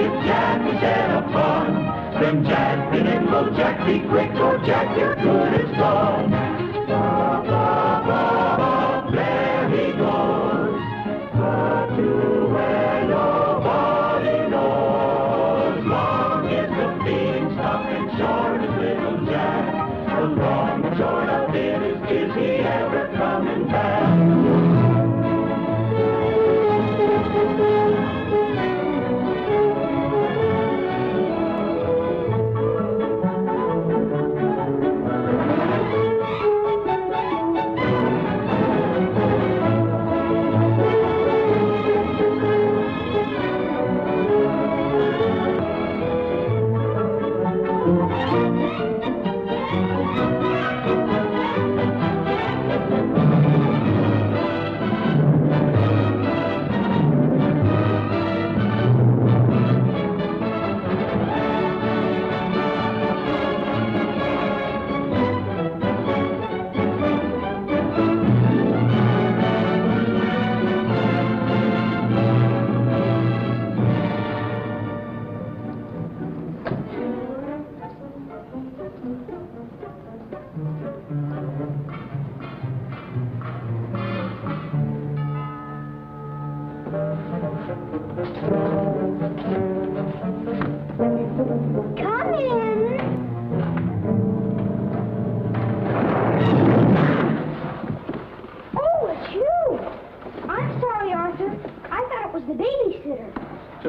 if Jack is dead upon. Then Jack and Dinkle Jack, be quick, or Jack, your good is gone. Ba, ba, ba, ba, there he goes. But to where nobody knows. Long is the beanstalk and short is little Jack. The long and short of it is he ever coming back?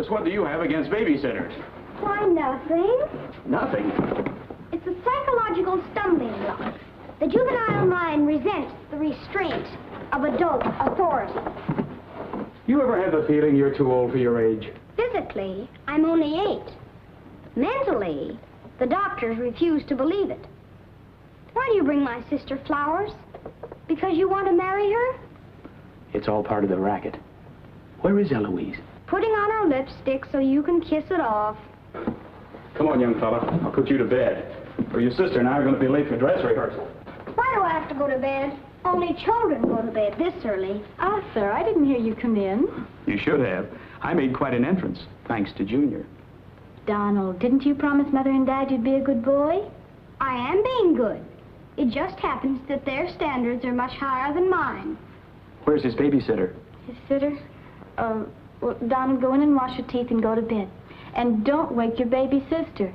What do you have against babysitters? Why, nothing. Nothing? It's a psychological stumbling block. The juvenile mind resents the restraint of adult authority. You ever had the feeling you're too old for your age? Physically, I'm only 8. Mentally, the doctors refuse to believe it. Why do you bring my sister flowers? Because you want to marry her? It's all part of the racket. Where is Eloise? Putting on her lipstick so you can kiss it off. Come on, young fella. I'll put you to bed. Or your sister and I are going to be late for dress rehearsal. Why do I have to go to bed? Only children go to bed this early. Arthur, I didn't hear you come in. You should have. I made quite an entrance, thanks to Junior. Donald, didn't you promise Mother and Dad you'd be a good boy? I am being good. It just happens that their standards are much higher than mine. Where's his babysitter? His sitter? Well, Donald, go in and wash your teeth and go to bed. And don't wake your baby sister.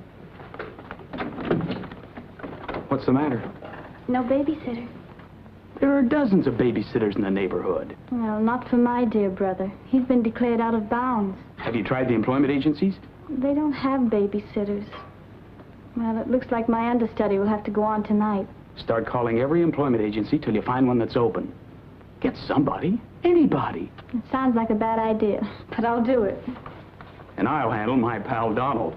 What's the matter? No babysitter. There are dozens of babysitters in the neighborhood. Well, not for my dear brother. He's been declared out of bounds. Have you tried the employment agencies? They don't have babysitters. Well, it looks like my understudy will have to go on tonight. Start calling every employment agency till you find one that's open. Get somebody. Anybody. It sounds like a bad idea, but I'll do it. And I'll handle my pal Donald.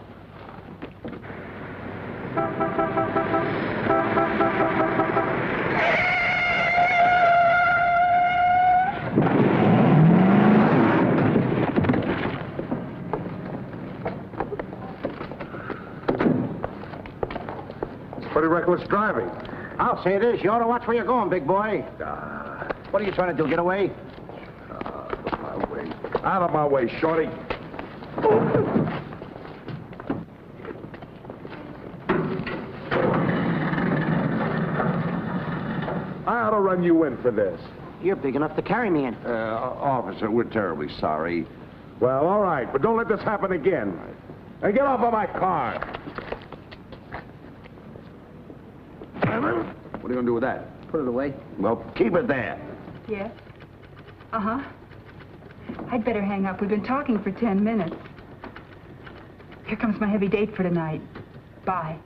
It's pretty reckless driving. I'll say it is. You ought to watch where you're going, big boy. What are you trying to do, get away? Out of my way, shorty. I ought to run you in for this. You're big enough to carry me in. Officer, we're terribly sorry. Well, all right, but don't let this happen again. And get off of my car. What are you going to do with that? Put it away. Well, keep it there. Yes? Uh-huh. I'd better hang up. We've been talking for 10 minutes. Here comes my heavy date for tonight. Bye.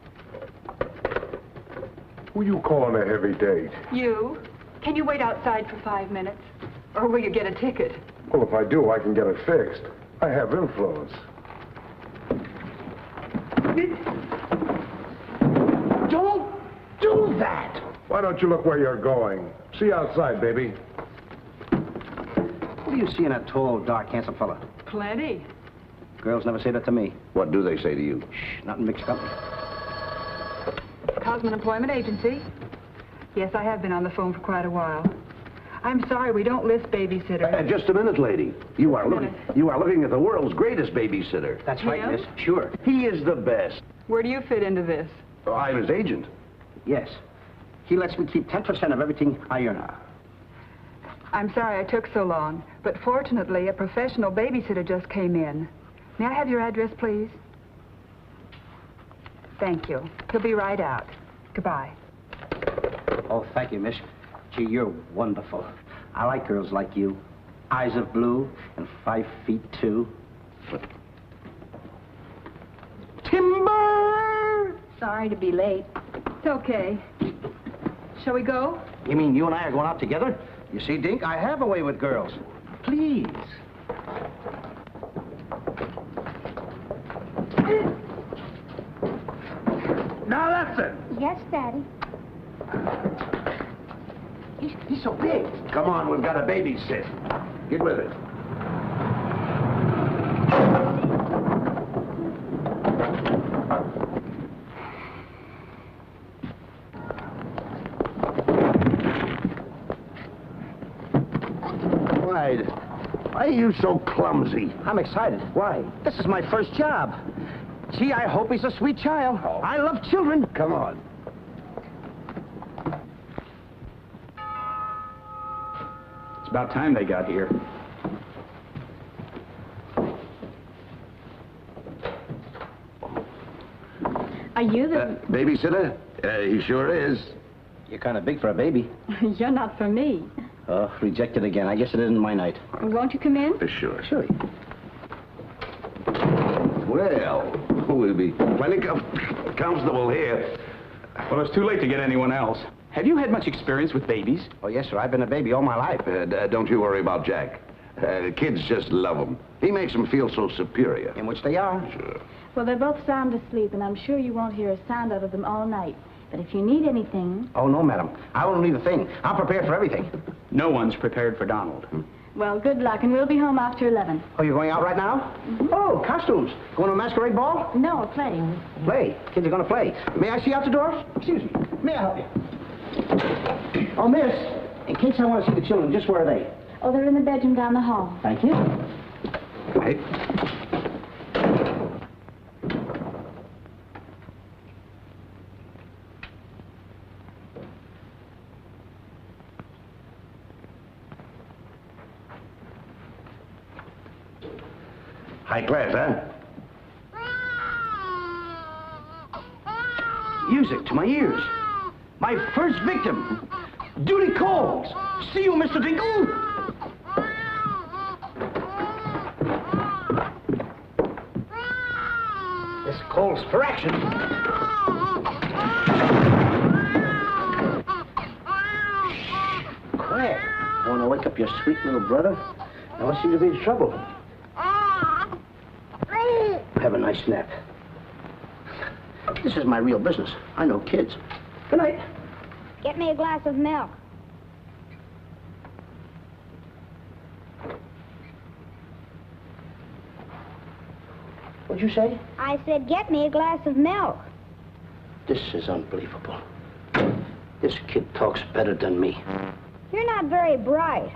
Who you calling a heavy date? You? Can you wait outside for 5 minutes? Or will you get a ticket? Well, if I do, I can get it fixed. I have influence. Don't do that! Why don't you look where you're going? See you outside, baby. What do you see in a tall, dark, handsome fella? Plenty. Girls never say that to me. What do they say to you? Shh, not in mixed company. Cosman Employment Agency. Yes, I have been on the phone for quite a while. I'm sorry, we don't list babysitters. Just a minute, lady. You are looking at the world's greatest babysitter. That's right, Yeah? miss. Sure. He is the best. Where do you fit into this? I'm his agent. Yes. He lets me keep 10% of everything I earn. I'm sorry I took so long, but fortunately, a professional babysitter just came in. May I have your address, please? Thank you. He'll be right out. Goodbye. Oh, thank you, miss. Gee, you're wonderful. I like girls like you. Eyes of blue and 5 feet 2. Timber! Sorry to be late. It's okay. Shall we go? You mean you and I are going out together? You see, Dink, I have a way with girls. Please. Now that's it. Yes, Daddy. He's so big. Come on, we've got to babysit. Get with it. Why are you so clumsy? I'm excited. Why? This is my first job. Gee, I hope he's a sweet child. Oh. I love children. Come on. It's about time they got here. Are you the... Babysitter? He sure is. You're kind of big for a baby. You're not for me. Oh, rejected again. I guess it isn't my night. Won't you come in? Sure. Sure. Well, we'll be plenty comfortable here. Well, it's too late to get anyone else. Have you had much experience with babies? Oh, yes, sir. I've been a baby all my life. Don't you worry about Jack. Kids just love him. He makes them feel so superior. In which they are. Sure. Well, they're both sound asleep, and I'm sure you won't hear a sound out of them all night. But if you need anything... Oh, no, madam. I won't need a thing. I'm prepared for everything. No one's prepared for Donald. Well, good luck, and we'll be home after 11. Oh, you're going out right now? Mm-hmm. Oh, costumes. Going to a masquerade ball? No, a play. Play. Kids are going to play. May I see out the door? Excuse me. May I help you? Oh, miss, in case I want to see the children, just where are they? Oh, they're in the bedroom down the hall. Thank you. Hey. High class, huh? Music to my ears. My first victim. Duty calls. See you, Mr. Dinkle. This calls for action. Quiet. I want to wake up your sweet little brother. I want you to be in trouble. Have a nice nap. This is my real business. I know kids. Good night. Get me a glass of milk. What'd you say? I said, get me a glass of milk. This is unbelievable. This kid talks better than me. You're not very bright.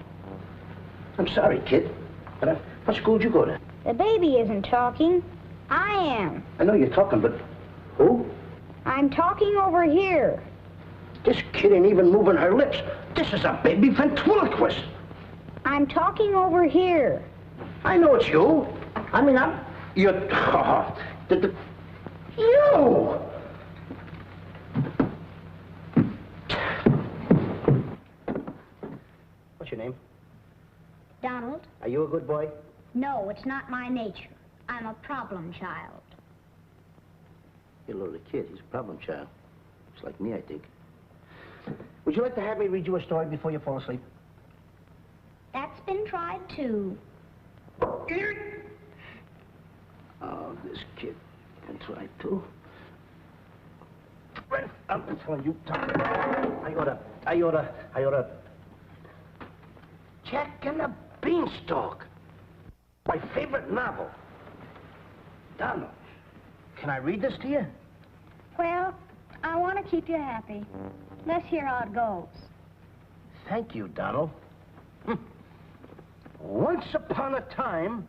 I'm sorry, kid. But what school did you go to? The baby isn't talking. I am. I know you're talking, but who? I'm talking over here. This kid ain't even moving her lips. This is a baby ventriloquist. I'm talking over here. I know it's you. I mean, you're... You! What's your name? Donald? Are you a good boy? No, it's not my nature. I'm a problem child. You're a little kid. He's a problem child. It's like me, I think. Would you like to have me read you a story before you fall asleep? That's been tried, too. Oh, this kid can try too. I'm telling you, I oughta. Jack and the Beanstalk. My favorite novel. Donald, can I read this to you? Well, I want to keep you happy. Let's hear how it goes. Thank you, Donald. Once upon a time.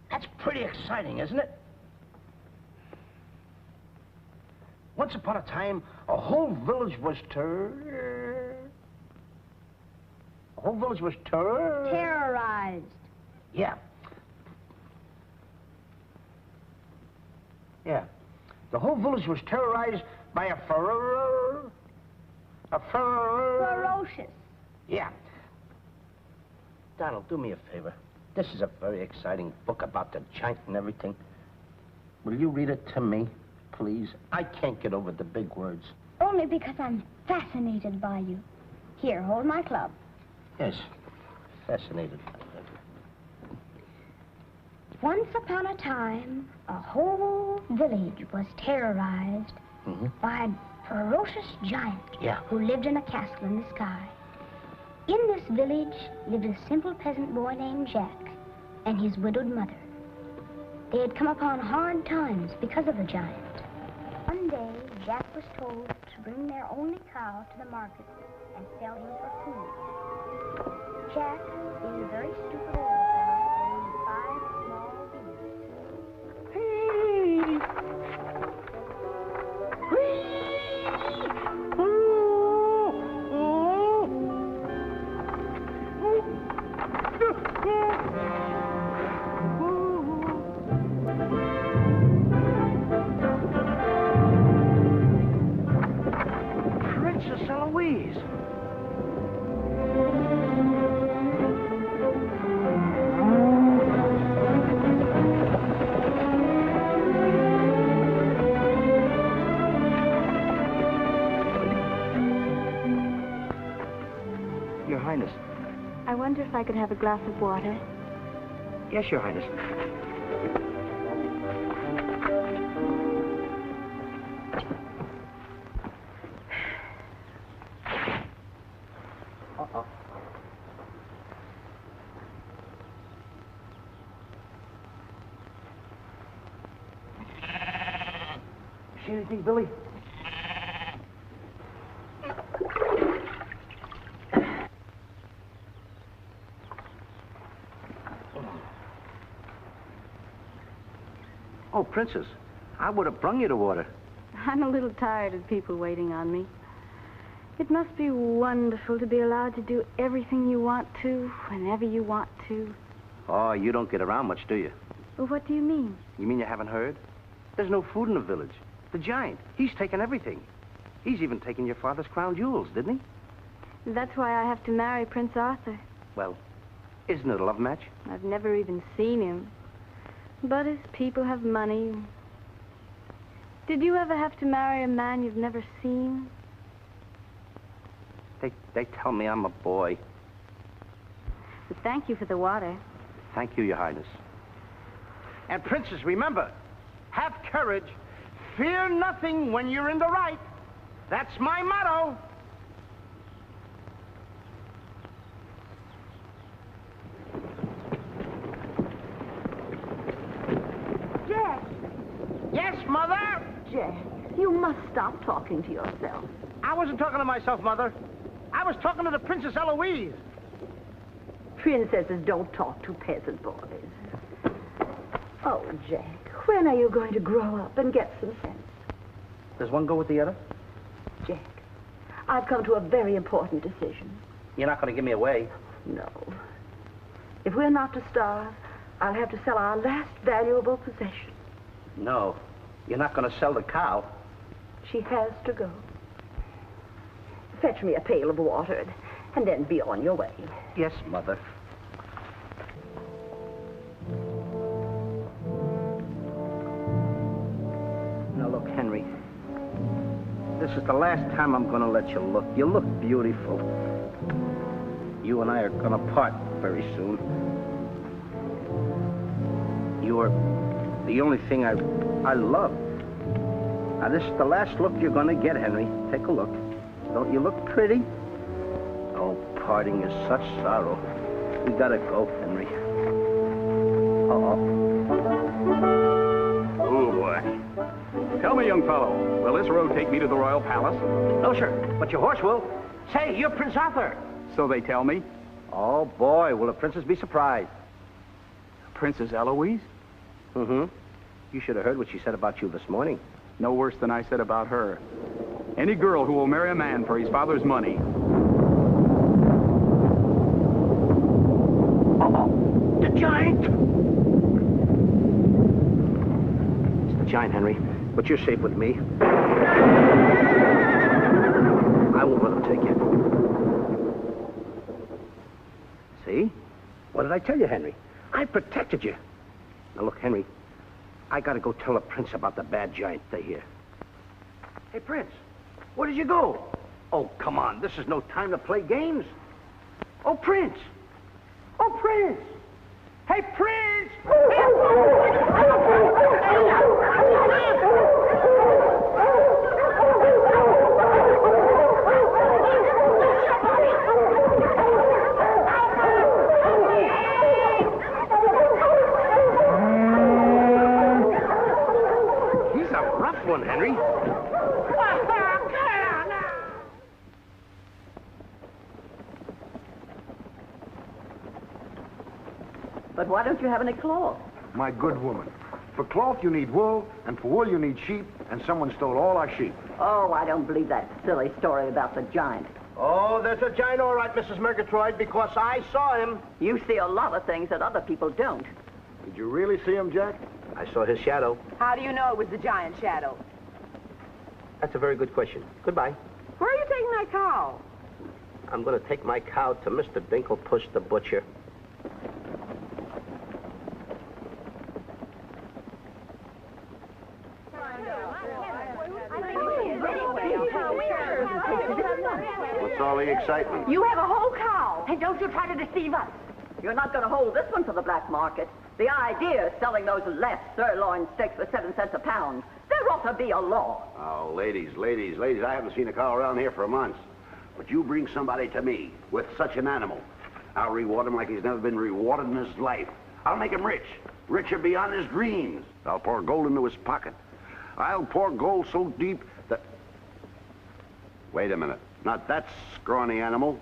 That's pretty exciting, isn't it? Once upon a time, a whole village was terrorized. Yeah. Yeah. The whole village was terrorized by a Ferocious. Yeah. Donald, do me a favor. This is a very exciting book about the giant and everything. Will you read it to me, please? I can't get over the big words. Only because I'm fascinated by you. Here, hold my club. Yes, fascinated. Once upon a time, a whole village was terrorized by a ferocious giant who lived in a castle in the sky. In this village lived a simple peasant boy named Jack and his widowed mother. They had come upon hard times because of the giant. One day, Jack was told to bring their only cow to the market and sell him for food. Jack, being a very stupid old fellow, owned 5 small Princess Eloise. Your Highness. I wonder if I could have a glass of water. Yes, Your Highness. Uh-oh. See anything, Billy? Oh, Princess, I would have brung you the water. I'm a little tired of people waiting on me. It must be wonderful to be allowed to do everything you want to, whenever you want to. Oh, you don't get around much, do you? Well, what do you mean? You mean you haven't heard? There's no food in the village. The giant, he's taken everything. He's even taken your father's crown jewels, didn't he? That's why I have to marry Prince Arthur. Well, isn't it a love match? I've never even seen him. But his people have money. Did you ever have to marry a man you've never seen? They tell me I'm a boy. But thank you for the water. Thank you, Your Highness. And, Princess, remember, have courage. Fear nothing when you're in the right. That's my motto. Jack! Yes, Mother? Jack, you must stop talking to yourself. I wasn't talking to myself, Mother. I was talking to the Princess Eloise. Princesses don't talk to peasant boys. Oh, Jack, when are you going to grow up and get some sense? Does one go with the other? Jack, I've come to a very important decision. You're not going to give me away. No. If we're not to starve, I'll have to sell our last valuable possession. No, you're not going to sell the cow. She has to go. Fetch me a pail of water, and then be on your way. Yes, Mother. Now, look, Henry. This is the last time I'm going to let you look. You look beautiful. You and I are going to part very soon. You're the only thing I love. Now, this is the last look you're going to get, Henry. Take a look. Don't you look pretty? Oh, parting is such sorrow. We gotta go, Henry. Oh, boy. Tell me, young fellow, will this road take me to the royal palace? No, sir, but your horse will. Say, you're Prince Arthur. So they tell me. Oh, boy, will the princess be surprised. Princess Eloise? Mm-hmm. You should have heard what she said about you this morning. No worse than I said about her. Any girl who will marry a man for his father's money. Uh-oh, the giant! It's the giant, Henry. But you're safe with me. I won't let him take you. See? What did I tell you, Henry? I protected you. Now, look, Henry, I gotta go tell the prince about the bad giant they hear. Hey, Prince, where did you go? Oh, come on, this is no time to play games. Oh, Prince! Oh, Prince! Hey, Prince! He's a rough one, Henry. But why don't you have any cloth? My good woman. For cloth, you need wool, and for wool, you need sheep, and someone stole all our sheep. Oh, I don't believe that silly story about the giant. Oh, there's a giant all right, Mrs. Murgatroyd, because I saw him. You see a lot of things that other people don't. Did you really see him, Jack? I saw his shadow. How do you know it was the giant shadow? That's a very good question. Goodbye. Where are you taking that cow? I'm going to take my cow to Mr. Dinklepuss the butcher. What's all the excitement? You have a whole cow. And don't you try to deceive us. You're not going to hold this one for the black market. The idea is selling those less sirloin steaks for 7 cents a pound. There ought to be a law. Oh, ladies, I haven't seen a cow around here for months. But you bring somebody to me with such an animal, I'll reward him like he's never been rewarded in his life. I'll make him rich, richer beyond his dreams. I'll pour gold into his pocket. I'll pour gold so deep that... Wait a minute. Not that scrawny animal.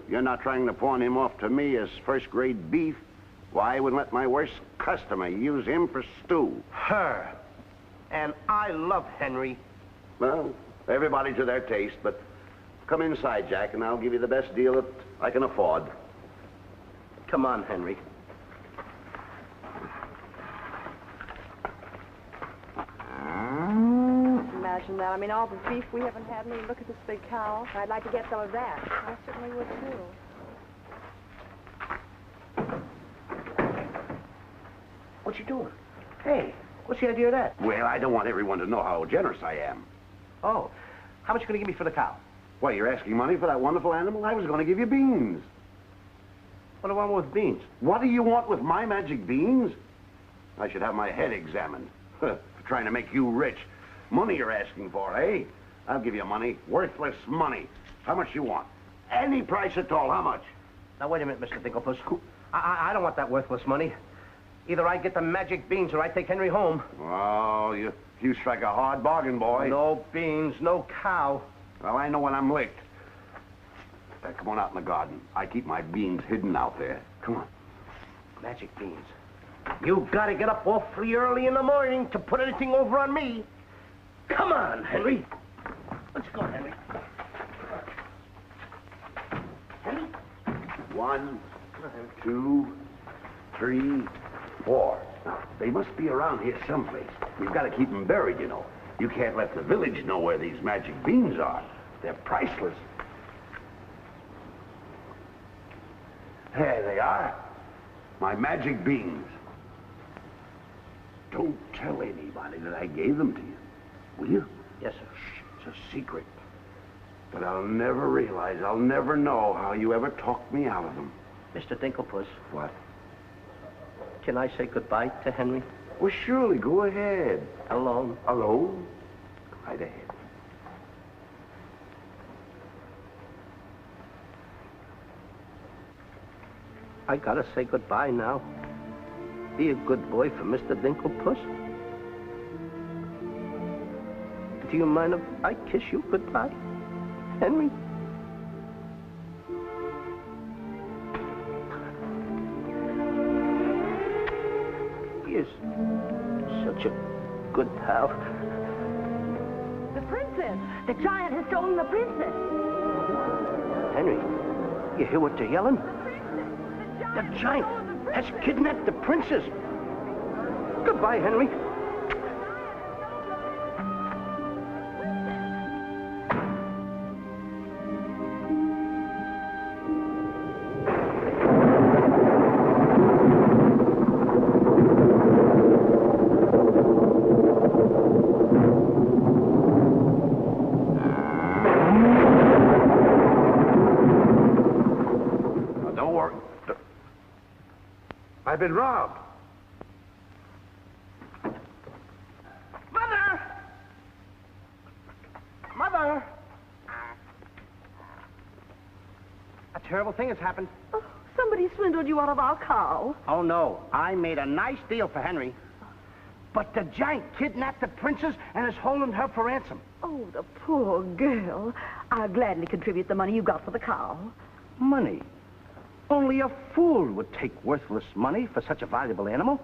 You're not trying to pawn him off to me as first-grade beef. Why, I would let my worst customer use him for stew. Her. And I love Henry. Well, everybody to their taste, but come inside, Jack, and I'll give you the best deal that I can afford. Come on, Henry. Imagine that. I mean, all the beef we haven't had. I mean, look at this big cow. I'd like to get some of that. I certainly would, too. What you doing? Hey, what's the idea of that? Well, I don't want everyone to know how generous I am. Oh, how much you going to give me for the cow? Why, you're asking money for that wonderful animal? I was going to give you beans. What do I want with beans? What do you want with my magic beans? I should have my head examined. For trying to make you rich. Money you're asking for, eh? I'll give you money. Worthless money. How much you want? Any price at all. How much? Now, wait a minute, Mr. Dinklepuss. I don't want that worthless money. Either I get the magic beans or I take Henry home. Oh, you strike a hard bargain, boy. No beans, no cow. Well, I know when I'm licked. Come on out in the garden. I keep my beans hidden out there. Come on. Magic beans. You gotta get up awfully early in the morning to put anything over on me. Come on, Henry. Let's go, Henry. Henry? 1, 2, 3, 4. Now, they must be around here someplace. We've got to keep them buried, you know. You can't let the village know where these magic beans are. They're priceless. There they are. My magic beans. Don't tell anybody that I gave them to you. Will you? Yes, sir. Shh, it's a secret. But I'll never realize, I'll never know how you ever talked me out of them. Mr. Dinklepuss. What? Can I say goodbye to Henry? Well, surely, go ahead. Alone? Alone? Go right ahead. I gotta say goodbye now. Be a good boy for Mr. Dinklepuss. Do you mind if I kiss you goodbye, Henry? Such a good pal. The princess. The giant has stolen the princess. Henry, you hear what they're yelling? The giant has kidnapped the princess. Goodbye, Henry. Don't worry. I've been robbed. Mother! Mother! A terrible thing has happened. Oh, somebody swindled you out of our cow. Oh, no. I made a nice deal for Henry. But the giant kidnapped the princess and is holding her for ransom. Oh, the poor girl. I'll gladly contribute the money you got for the cow. Money? Only a fool would take worthless money for such a valuable animal.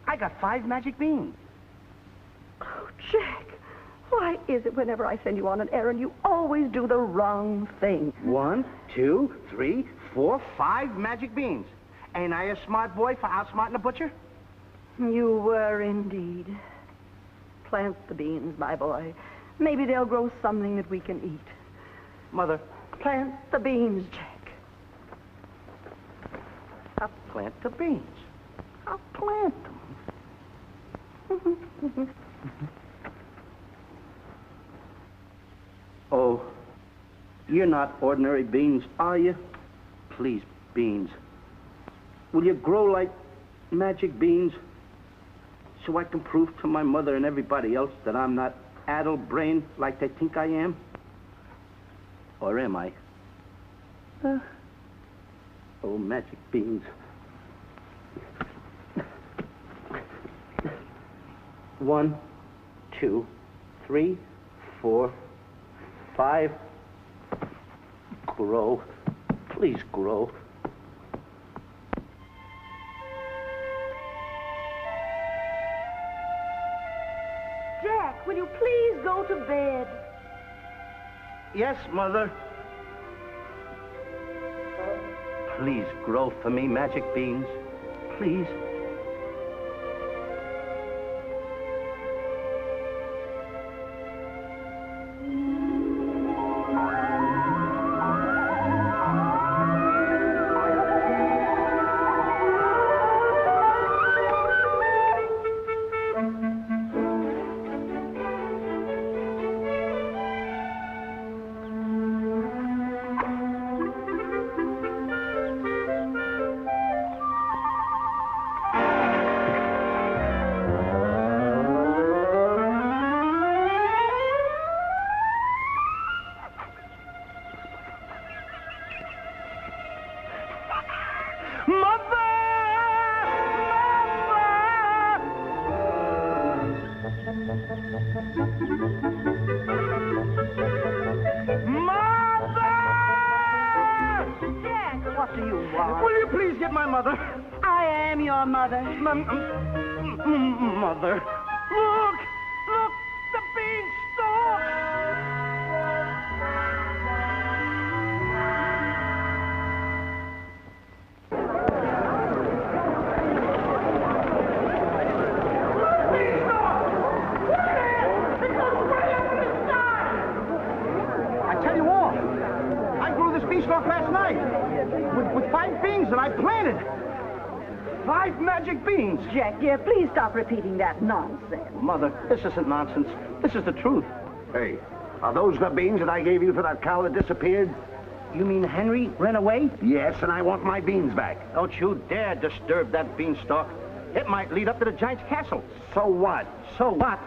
I got 5 magic beans. Oh, Jack, why is it whenever I send you on an errand, you always do the wrong thing? 1, 2, 3, 4, 5 magic beans. Ain't I a smart boy for outsmarting a butcher? You were indeed. Plant the beans, my boy. Maybe they'll grow something that we can eat. Mother, Plant the beans, Jack. I'll plant the beans. I'll plant them. Oh, you're not ordinary beans, are you? Please, beans. Will you grow like magic beans so I can prove to my mother and everybody else that I'm not addle-brained like they think I am? Or am I? Oh, magic beans. 1, 2, 3, 4, 5. Grow. Please grow. Jack, will you please go to bed? Yes, Mother. Please grow for me, magic beans. Please. Mother, look! Look! The beanstalk! I tell you all, I grew this beanstalk last night with 5 beans that I planted. 5 magic beans. Jack, dear, please stop repeating that nonsense. Mother, this isn't nonsense. This is the truth. Hey, are those the beans that I gave you for that cow that disappeared? You mean Henry ran away? Yes, and I want my beans back. Don't you dare disturb that beanstalk. It might lead up to the giant's castle. So what? So what?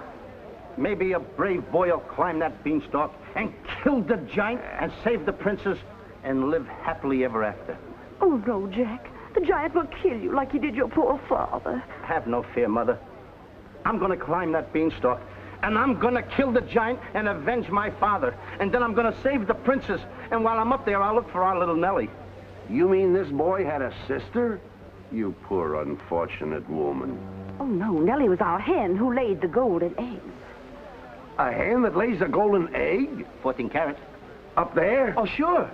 Maybe a brave boy will climb that beanstalk and kill the giant and save the princess and live happily ever after. Oh, no, Jack. The giant will kill you like he did your poor father. Have no fear, Mother. I'm going to climb that beanstalk, and I'm going to kill the giant and avenge my father. And then I'm going to save the princess. And while I'm up there, I'll look for our little Nellie. You mean this boy had a sister? You poor unfortunate woman. Oh, no, Nellie was our hen who laid the golden eggs. A hen that lays a golden egg? 14 carat. Up there? Oh, sure.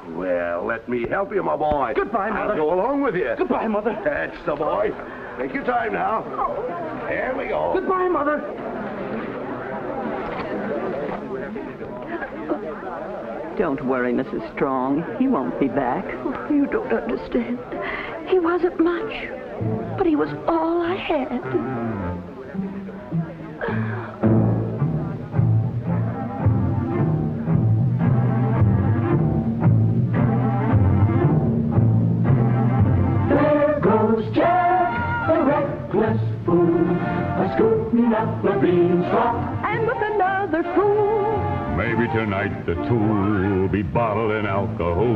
Well, let me help you, my boy. Goodbye, Mother. I'll go along with you. Goodbye, Mother. That's the boy. Take your time now. There we go. Goodbye, Mother. Don't worry, Mrs. Strong. He won't be back. Oh, you don't understand. He wasn't much, but he was all I had. Jack, the reckless fool, a-scooting up the beanstalk, And with another fool. Maybe tonight the tool will be bottling alcohol.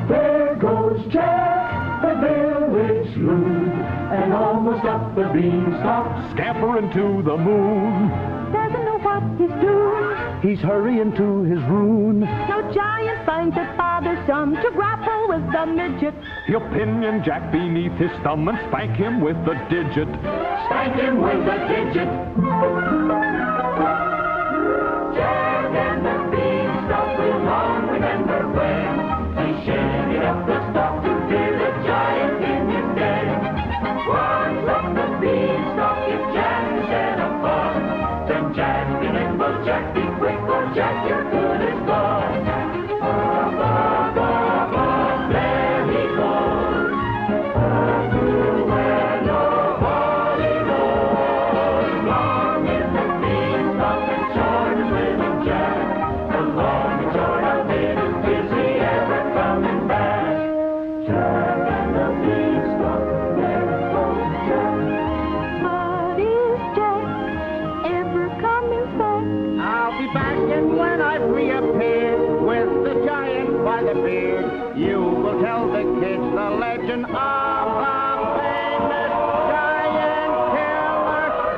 There goes Jack, the village loon, and almost up the beanstalk, Scampering to the moon. Doesn't know what he's doing. he's hurrying to his ruin. No giant finds it bothersome to grapple with the midget. He'll pinion Jack beneath his thumb and spank him with the digit. Spank him with a digit. Jack and the beanstalk will long remember when he shaded up the stalk to hear the giant in his den. Once up the beanstalk, if Jack set up fun, then Jack and Nimble Jack, be quick or Jack, your good is gone. Up, up, up, up, there he goes. Up to where nobody knows. Long is the beanstalk and short is little Jack. The long and short of it is he ever coming back? Jack and the beanstalk, there goes Jack. But is Jack ever coming back? I'll be back, and when I've reappeared with the giant by the beard, you will tell the kids the legend of the famous giant killer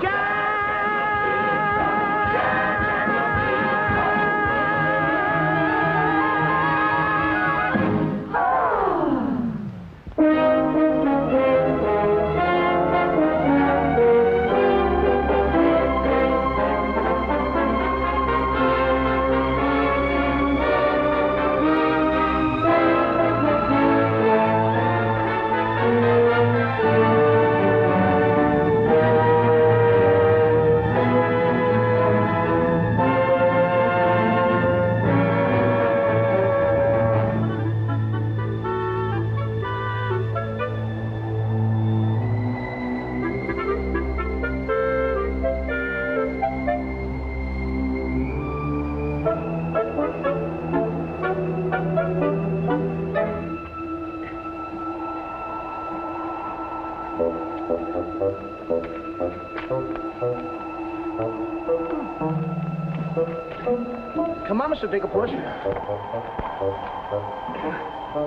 Come on, Mr. Dinklepuss.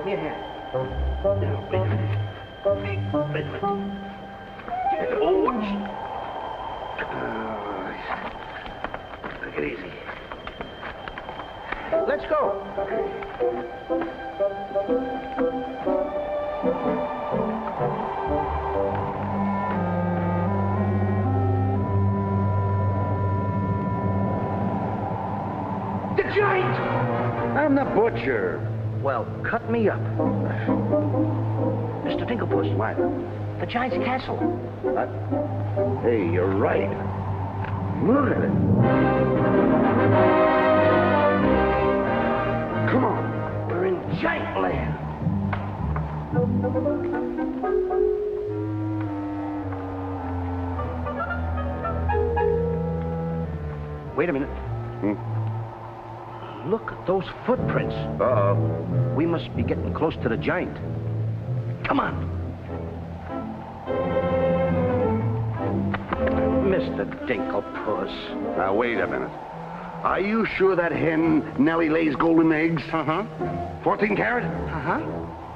Here, here. Wait a minute. Take it easy. Let's go. The giant! I'm the butcher. Well, cut me up. Mr. Dinklepuss. What? The giant's castle. What? Hey, you're right. Look at it. Come on. We're in giant land. Wait a minute. Look at those footprints. Uh-oh. We must be getting close to the giant. Come on. Mr. Dinklepuss. Now, wait a minute. Are you sure that hen Nellie lays golden eggs? Uh-huh. 14 carat? Uh-huh.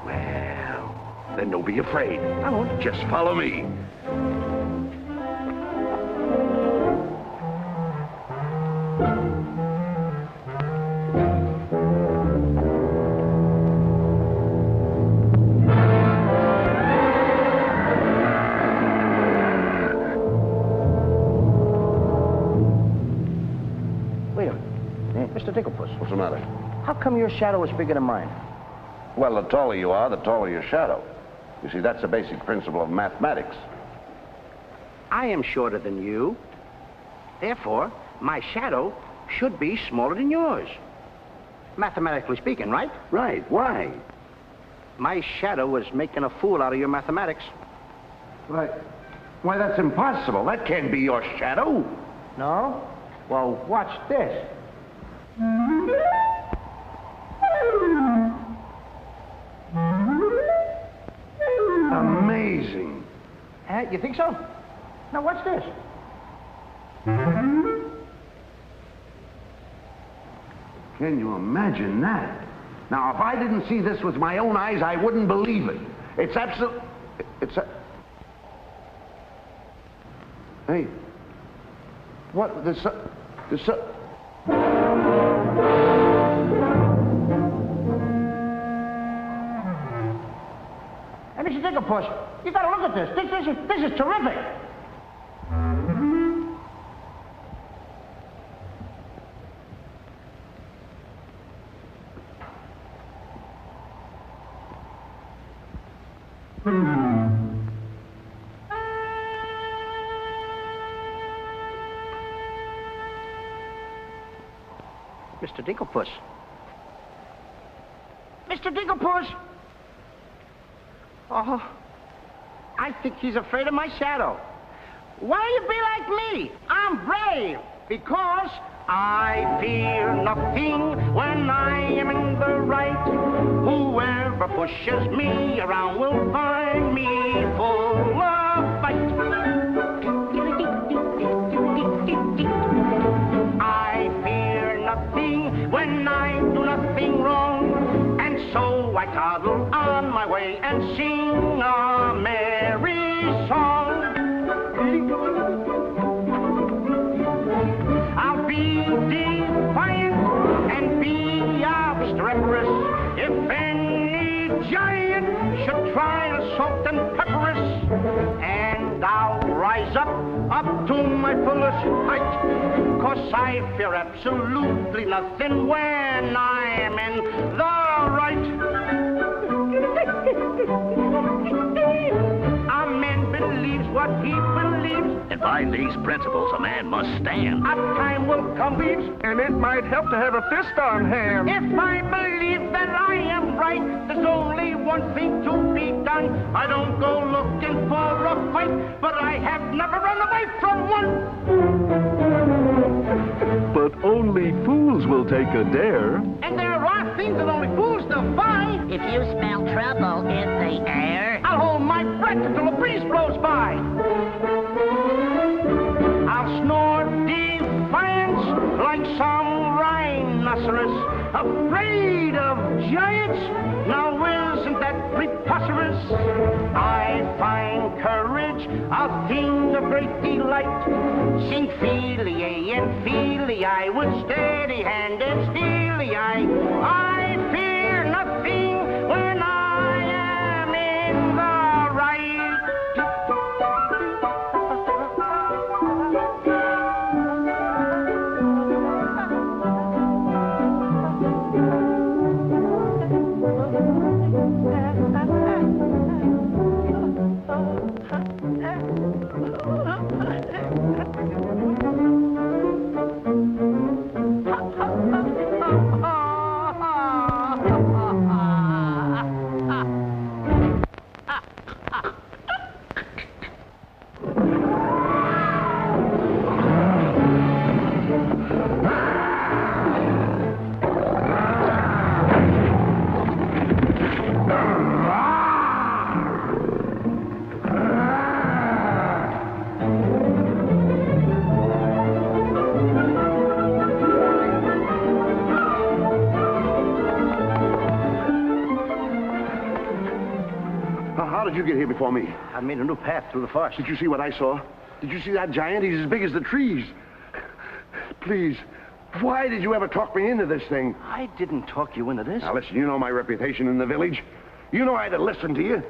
Well, then don't be afraid. I won't. Just follow me. Mr. Dinklepuss. What's the matter? How come your shadow is bigger than mine? Well, the taller you are, the taller your shadow. You see, that's a basic principle of mathematics. I am shorter than you. Therefore, my shadow should be smaller than yours. Mathematically speaking, right? Right. Why? My shadow was making a fool out of your mathematics. Why, that's impossible. That can't be your shadow. No? Well, watch this. Amazing. You think so? Now, watch this. Can you imagine that? Now, if I didn't see this with my own eyes, I wouldn't believe it. It's absolute... Hey. What? Hey, Mr. Dinklepuss, you gotta look at this. This is terrific. Mr. Dinklepuss. Mr. Dinklepuss! Oh, I think he's afraid of my shadow. Why do you be like me? I'm brave because I fear nothing when I am in the right. Whoever pushes me around will find me full of fight. I fear nothing when I do nothing wrong, and so I toddle on my way and sing a merry song. I'll be defiant and be obstreperous if any giant should try to salt and pepper us, and I'll rise up to my fullest height, 'cause I fear absolutely nothing when I am in the right. A man believes what he believes, and by these principles a man must stand. A time will come, Beebs, and it might help to have a fist on hand. If I believe that I am right, there's only one thing to be done. I don't go looking for a fight, but I have never run away from one. But only fools will take a dare. And there are things that only fools defy. If you smell trouble in the air, I'll hold my breath until a breeze blows by. I'll snore defiance like some rhinoceros, afraid of giants. Now isn't that preposterous? I find courage a thing of great delight. Sing Feely and Feely, I with steady hand and steely eye. I fear nothing when I am in the right. How did you get here before me? I made a new path through the forest. Did you see what I saw? Did you see that giant? He's as big as the trees. Please, why did you ever talk me into this thing? I didn't talk you into this. Now, listen, you know my reputation in the village. You know I'd have listened to you.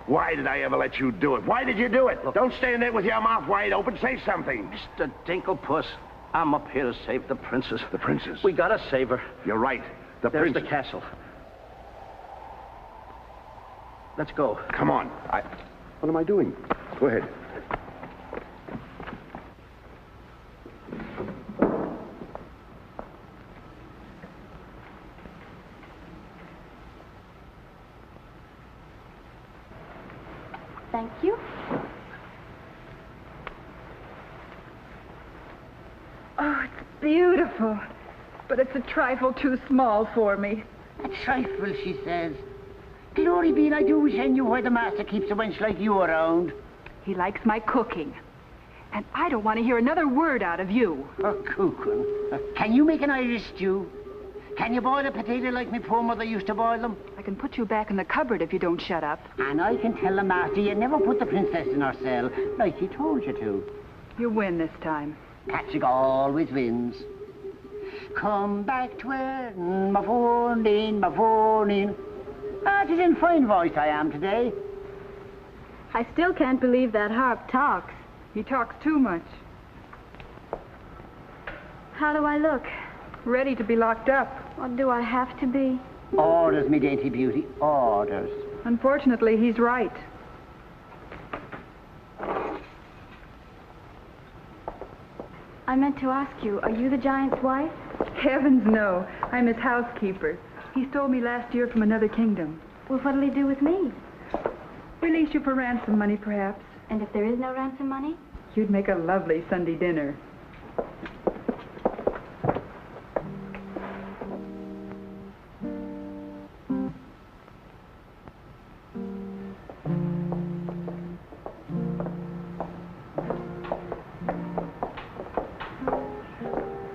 Why did I ever let you do it? Why did you do it? Look, don't stand there with your mouth wide open. Say something. Mr. Dinklepuss, I'm up here to save the princess. The princess? We gotta save her. You're right. The There's princess. the castle. Let's go. Come on. What am I doing? Go ahead. Thank you. Oh, it's beautiful. But it's a trifle too small for me. A trifle, she says. Glory be, I do wish I knew why the master keeps a wench like you around. He likes my cooking. And I don't want to hear another word out of you. Oh, cooking. Can you make an Irish stew? Can you boil a potato like my poor mother used to boil them? I can put you back in the cupboard if you don't shut up. And I can tell the master you never put the princess in her cell, like he told you to. You win this time. Patrick always wins. Come back to where my phone in, my phone in. Ah, it is in fine voice I am today. I still can't believe that harp talks. He talks too much. How do I look? Ready to be locked up. Or do I have to be? Orders, me dainty beauty, orders. Unfortunately, he's right. I meant to ask you, are you the giant's wife? Heavens, no. I'm his housekeeper. He stole me last year from another kingdom. Well, what'll he do with me? Release you for ransom money, perhaps. And if there is no ransom money? You'd make a lovely Sunday dinner.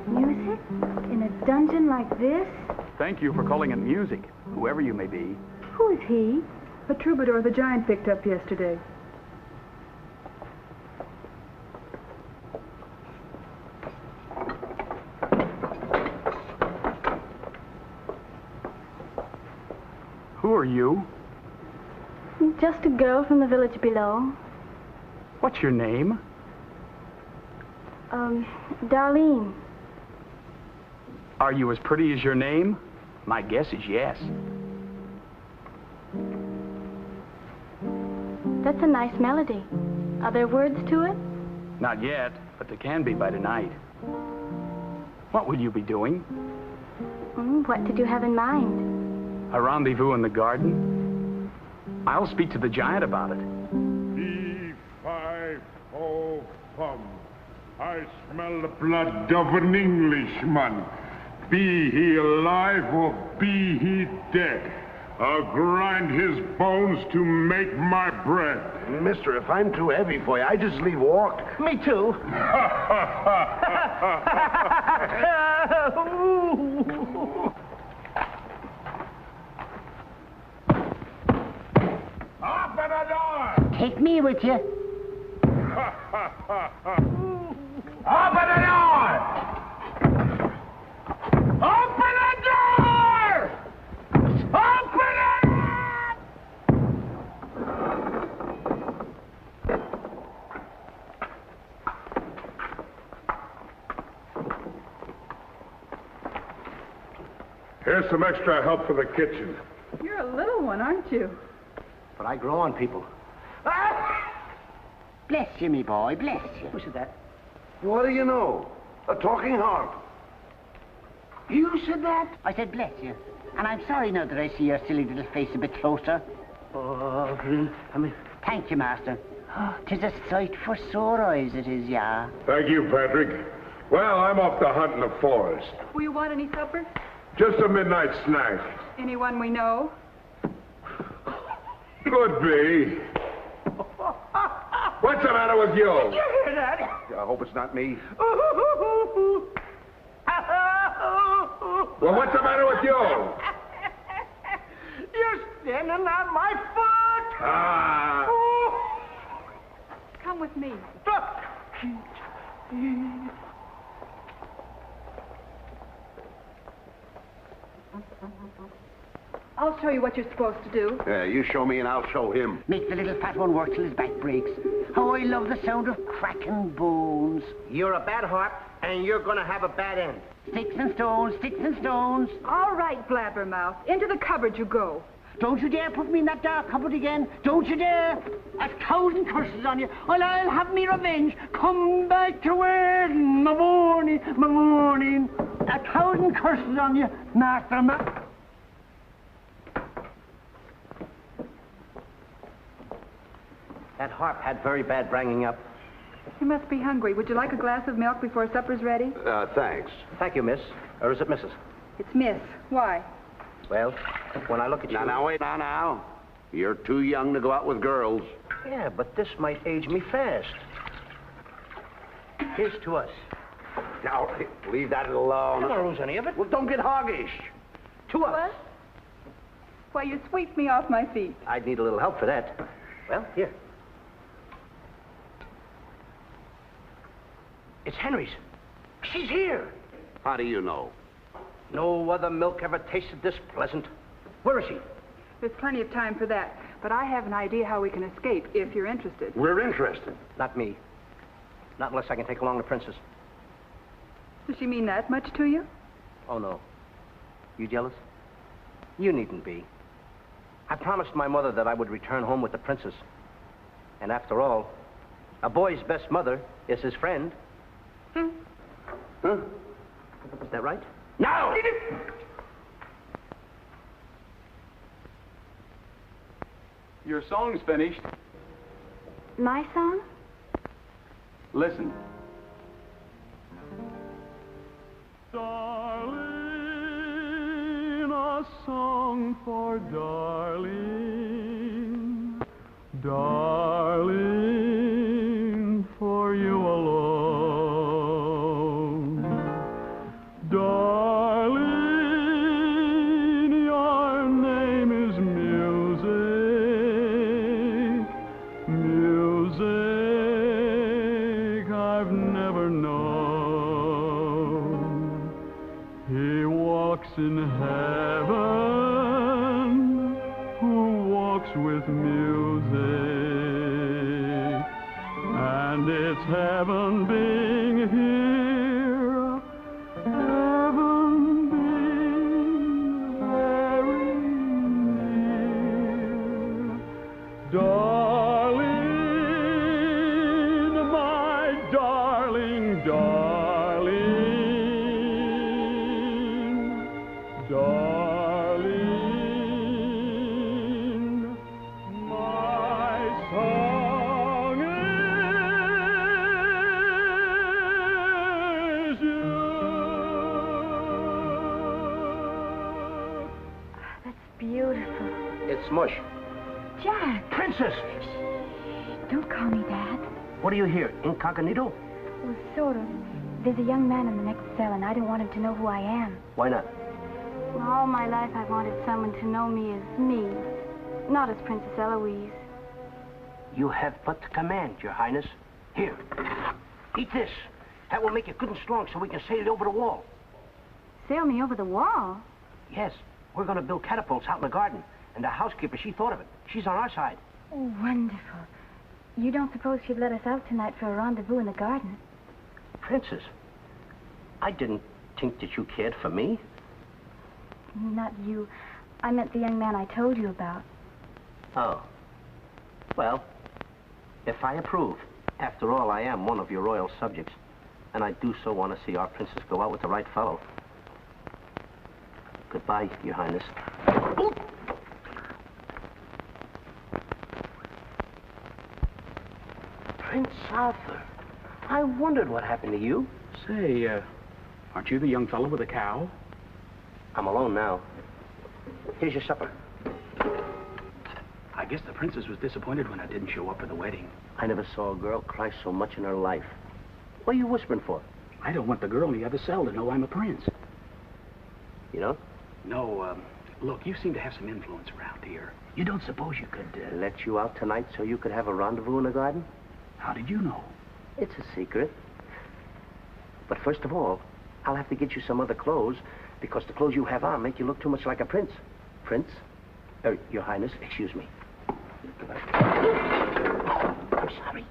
Music? In a dungeon like this? Thank you for calling it music, whoever you may be. Who is he? A troubadour the giant picked up yesterday. Who are you? Just a girl from the village below. What's your name? Darlene. Are you as pretty as your name? My guess is yes. That's a nice melody. Are there words to it? Not yet, but there can be by tonight. What will you be doing? What did you have in mind? A rendezvous in the garden? I'll speak to the giant about it. Fee-fi-fo-fum. I smell the blood of an Englishman. Be he alive or be he dead. I'll grind his bones to make my bread. Mister, if I'm too heavy for you, I just leave walk. Me too. Open the door! Take me with you. Open the door! Open the door! Open it! Here's some extra help for the kitchen. You're a little one, aren't you? But I grow on people. Bless you, me boy, bless you. Who said that? What do you know? A talking harp. You said that? I said bless you. And I'm sorry now that I see your silly little face a bit closer. Oh, really? I mean... Thank you, master. 'Tis a sight for sore eyes, it is, yeah. Thank you, Patrick. Well, I'm off to hunt in the forest. Will you want any supper? Just a midnight snack. Anyone we know? Could be. What's the matter with you? Did you hear that? I hope it's not me. Well, what's the matter with you? You're standing on my foot! Ah. Come with me. I'll show you what you're supposed to do. You show me and I'll show him. Make the little fat one work till his back breaks. How I love the sound of cracking bones. You're a bad harp, and you're gonna have a bad end. Sticks and stones, sticks and stones. All right, blabbermouth. Into the cupboard you go. Don't you dare put me in that dark cupboard again. Don't you dare. 1,000 curses on you. Well, I'll have me revenge. Come back to where my morning, my morning. 1,000 curses on you, Master That harp had very bad bringing up. You must be hungry. Would you like a glass of milk before supper's ready? Thanks. Thank you, miss. Or is it Mrs.? It's Miss. Why? Well, when I look at you... Now, wait, now. You're too young to go out with girls. Yeah, but this might age me fast. Here's to us. Now, leave that alone. I don't lose any of it. Well, don't get hoggish. To us. What? Why, you sweep me off my feet. I'd need a little help for that. Well, here. It's Henry's. She's here. How do you know? No other milk ever tasted this pleasant. Where is she? There's plenty of time for that. But I have an idea how we can escape, if you're interested. We're interested. Not me. Not unless I can take along the princess. Does she mean that much to you? Oh, no. You jealous? You needn't be. I promised my mother that I would return home with the princess. And after all, a boy's best mother is his friend. Huh? Is that right? No! Your song's finished. My song? Listen. Darling, a song for darling, darling, for you alone. Darling, your name is music, music I've never known. He walks in heaven, who walks with music, and it's heaven being here, heaven being very near. Darling, my darling, darling, darling, my song is you. That's beautiful. It's mush. Jack! Princess! Don't call me that. What are you here, incognito? Well, sort of. There's a young man in the next cell, and I don't want him to know who I am. Why not? Well, all my life I've wanted someone to know me as me, not as Princess Eloise. You have but to command, Your Highness. Here, eat this. That will make you good and strong so we can sail you over the wall. Sail me over the wall? Yes, we're going to build catapults out in the garden. And the housekeeper, she thought of it. She's on our side. Oh, wonderful. You don't suppose she'd let us out tonight for a rendezvous in the garden? Princess, I didn't think that you cared for me. Not you. I meant the young man I told you about. Oh. Well, if I approve, after all, I am one of your royal subjects. And I do so want to see our princess go out with the right fellow. Goodbye, Your Highness. Prince Arthur, I wondered what happened to you. Say, aren't you the young fellow with the cow? I'm alone now. Here's your supper. I guess the princess was disappointed when I didn't show up for the wedding. I never saw a girl cry so much in her life. What are you whispering for? I don't want the girl in the other cell to know I'm a prince. You know? No, look, you seem to have some influence around here. You don't suppose you could, let you out tonight so you could have a rendezvous in the garden? How did you know? It's a secret. But first of all, I'll have to get you some other clothes, because the clothes you have on make you look too much like a prince. Prince? Your Highness, excuse me. I'm sorry.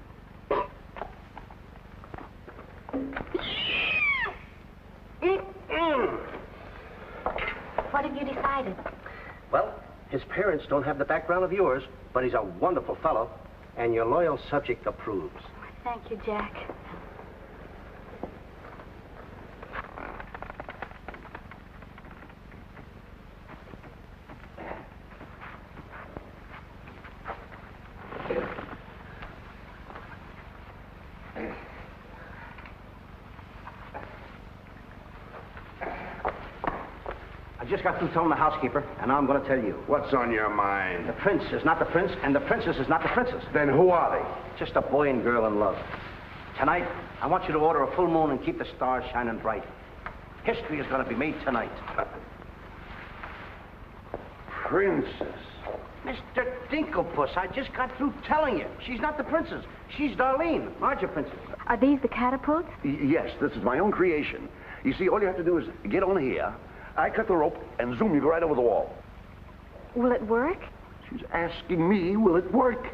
excited. Well, his parents don't have the background of yours, but he's a wonderful fellow, and your loyal subject approves. Thank you, Jack. I just got through telling the housekeeper, and now I'm going to tell you. What's on your mind? The prince is not the prince, and the princess is not the princess. Then who are they? Just a boy and girl in love. Tonight, I want you to order a full moon and keep the stars shining bright. History is going to be made tonight. Princess. Mr. Dinklepuss, I just got through telling you. She's not the princess. She's Darlene, larger princess. Are these the catapults? Yes, this is my own creation. You see, all you have to do is get on here. I cut the rope, and zoom, you go right over the wall. Will it work? She's asking me, will it work?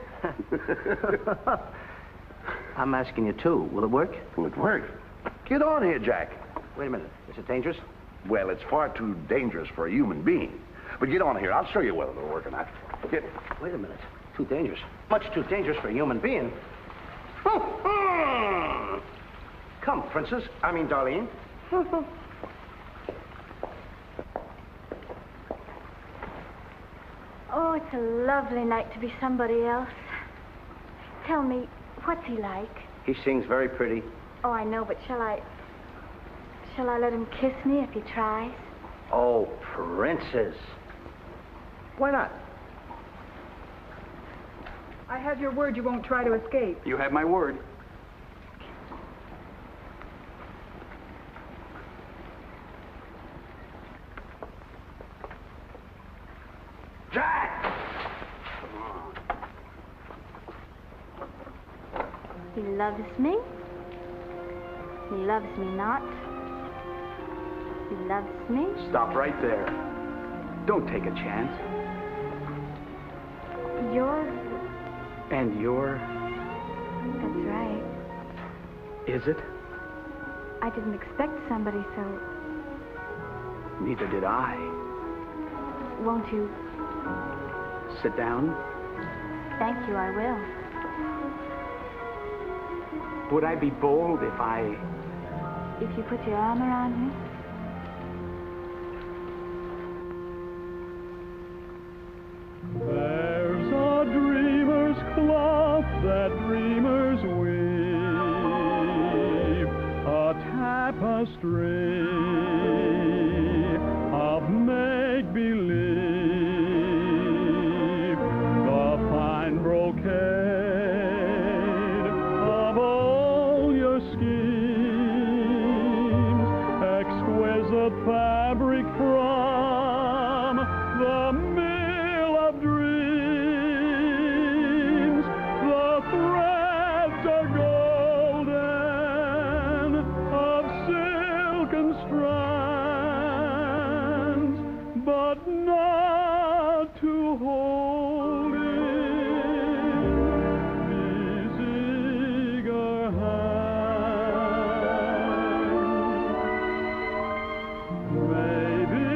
I'm asking you, too. Will it work? Will it work? Get on here, Jack. Wait a minute. Is it dangerous? Well, it's far too dangerous for a human being. But get on here. I'll show you whether it'll work or not. Get. Wait a minute. Too dangerous. Much too dangerous for a human being. Come, princess. I mean, Darlene. Oh, it's a lovely night to be somebody else. Tell me, what's he like? He sings very pretty. Oh, I know, but shall I let him kiss me if he tries? Oh, princess. Why not? I have your word you won't try to escape. You have my word. Jack! He loves me. He loves me not. He loves me. Stop right there. Don't take a chance. You're... And you're... That's right. Is it? I didn't expect somebody so... Neither did I. Won't you? Sit down. Thank you, I will. Would I be bold if I... If you put your arm around me? There's a dreamer's cloth that dreamers weave, a tapestry of make-believe, the fine brocade of all your schemes, exquisite fabric from the mill of dreams. The threads are golden, of silken strands, but not to hold in these eager hands. Maybe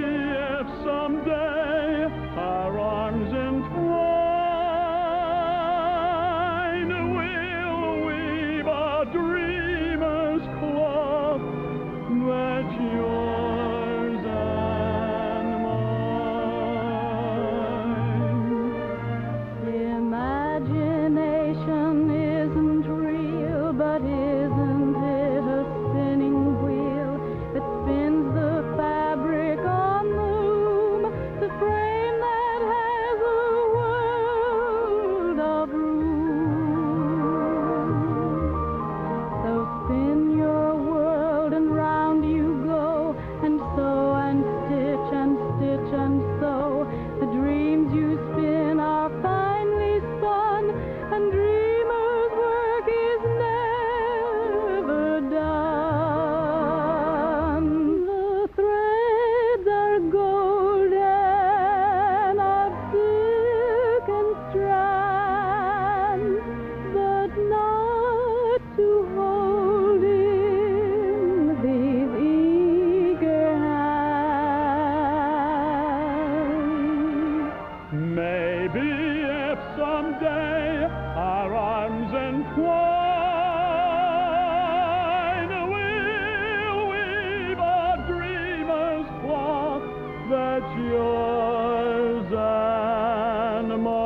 yours and mine.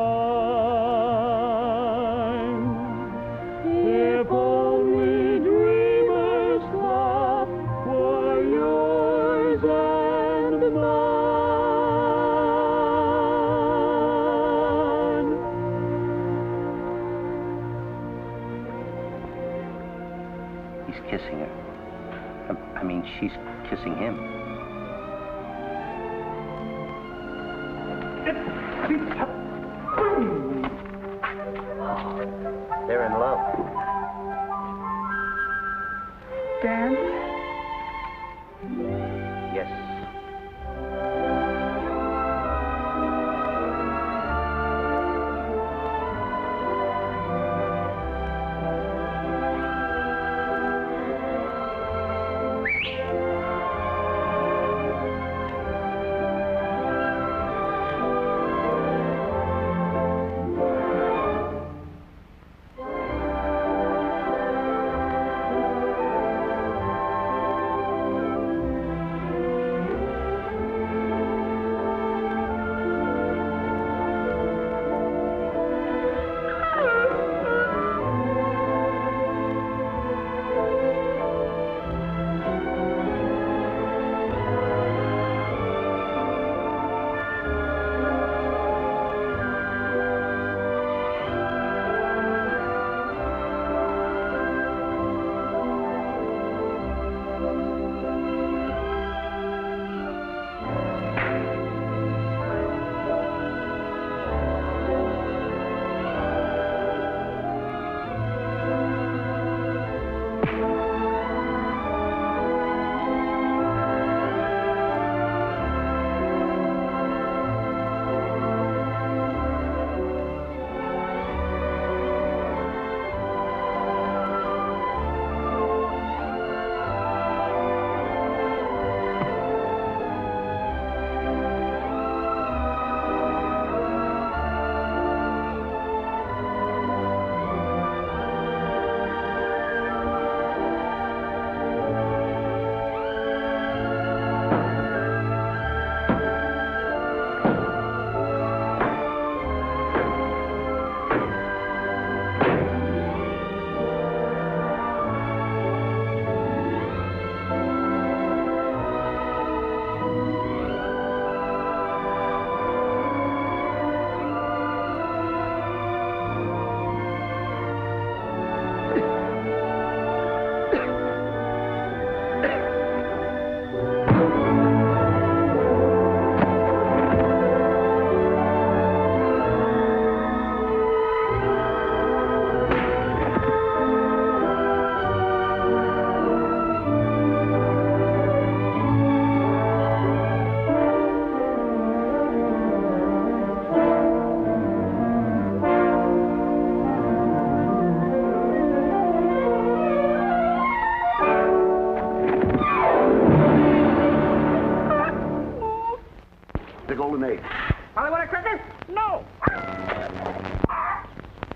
If only dreamers thought were yours and mine. He's kissing her. I mean, she's kissing him. They're in love. Dan? Yes.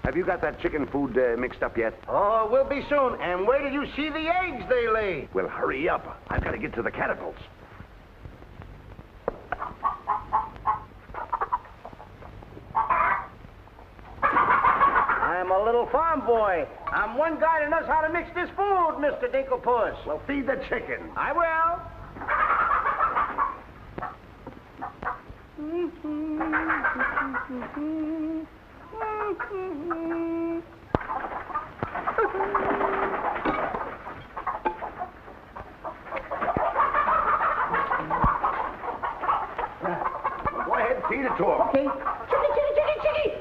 Have you got that chicken food mixed up yet? Oh, we'll be soon. And wait till you see the eggs they lay. Well, hurry up. I've got to get to the catapults. I'm a little farm boy. I'm one guy that knows how to mix this food, Mr. Dinklepuss. Well, feed the chicken. I will. Go ahead, feed it to him. Okay. Chickie!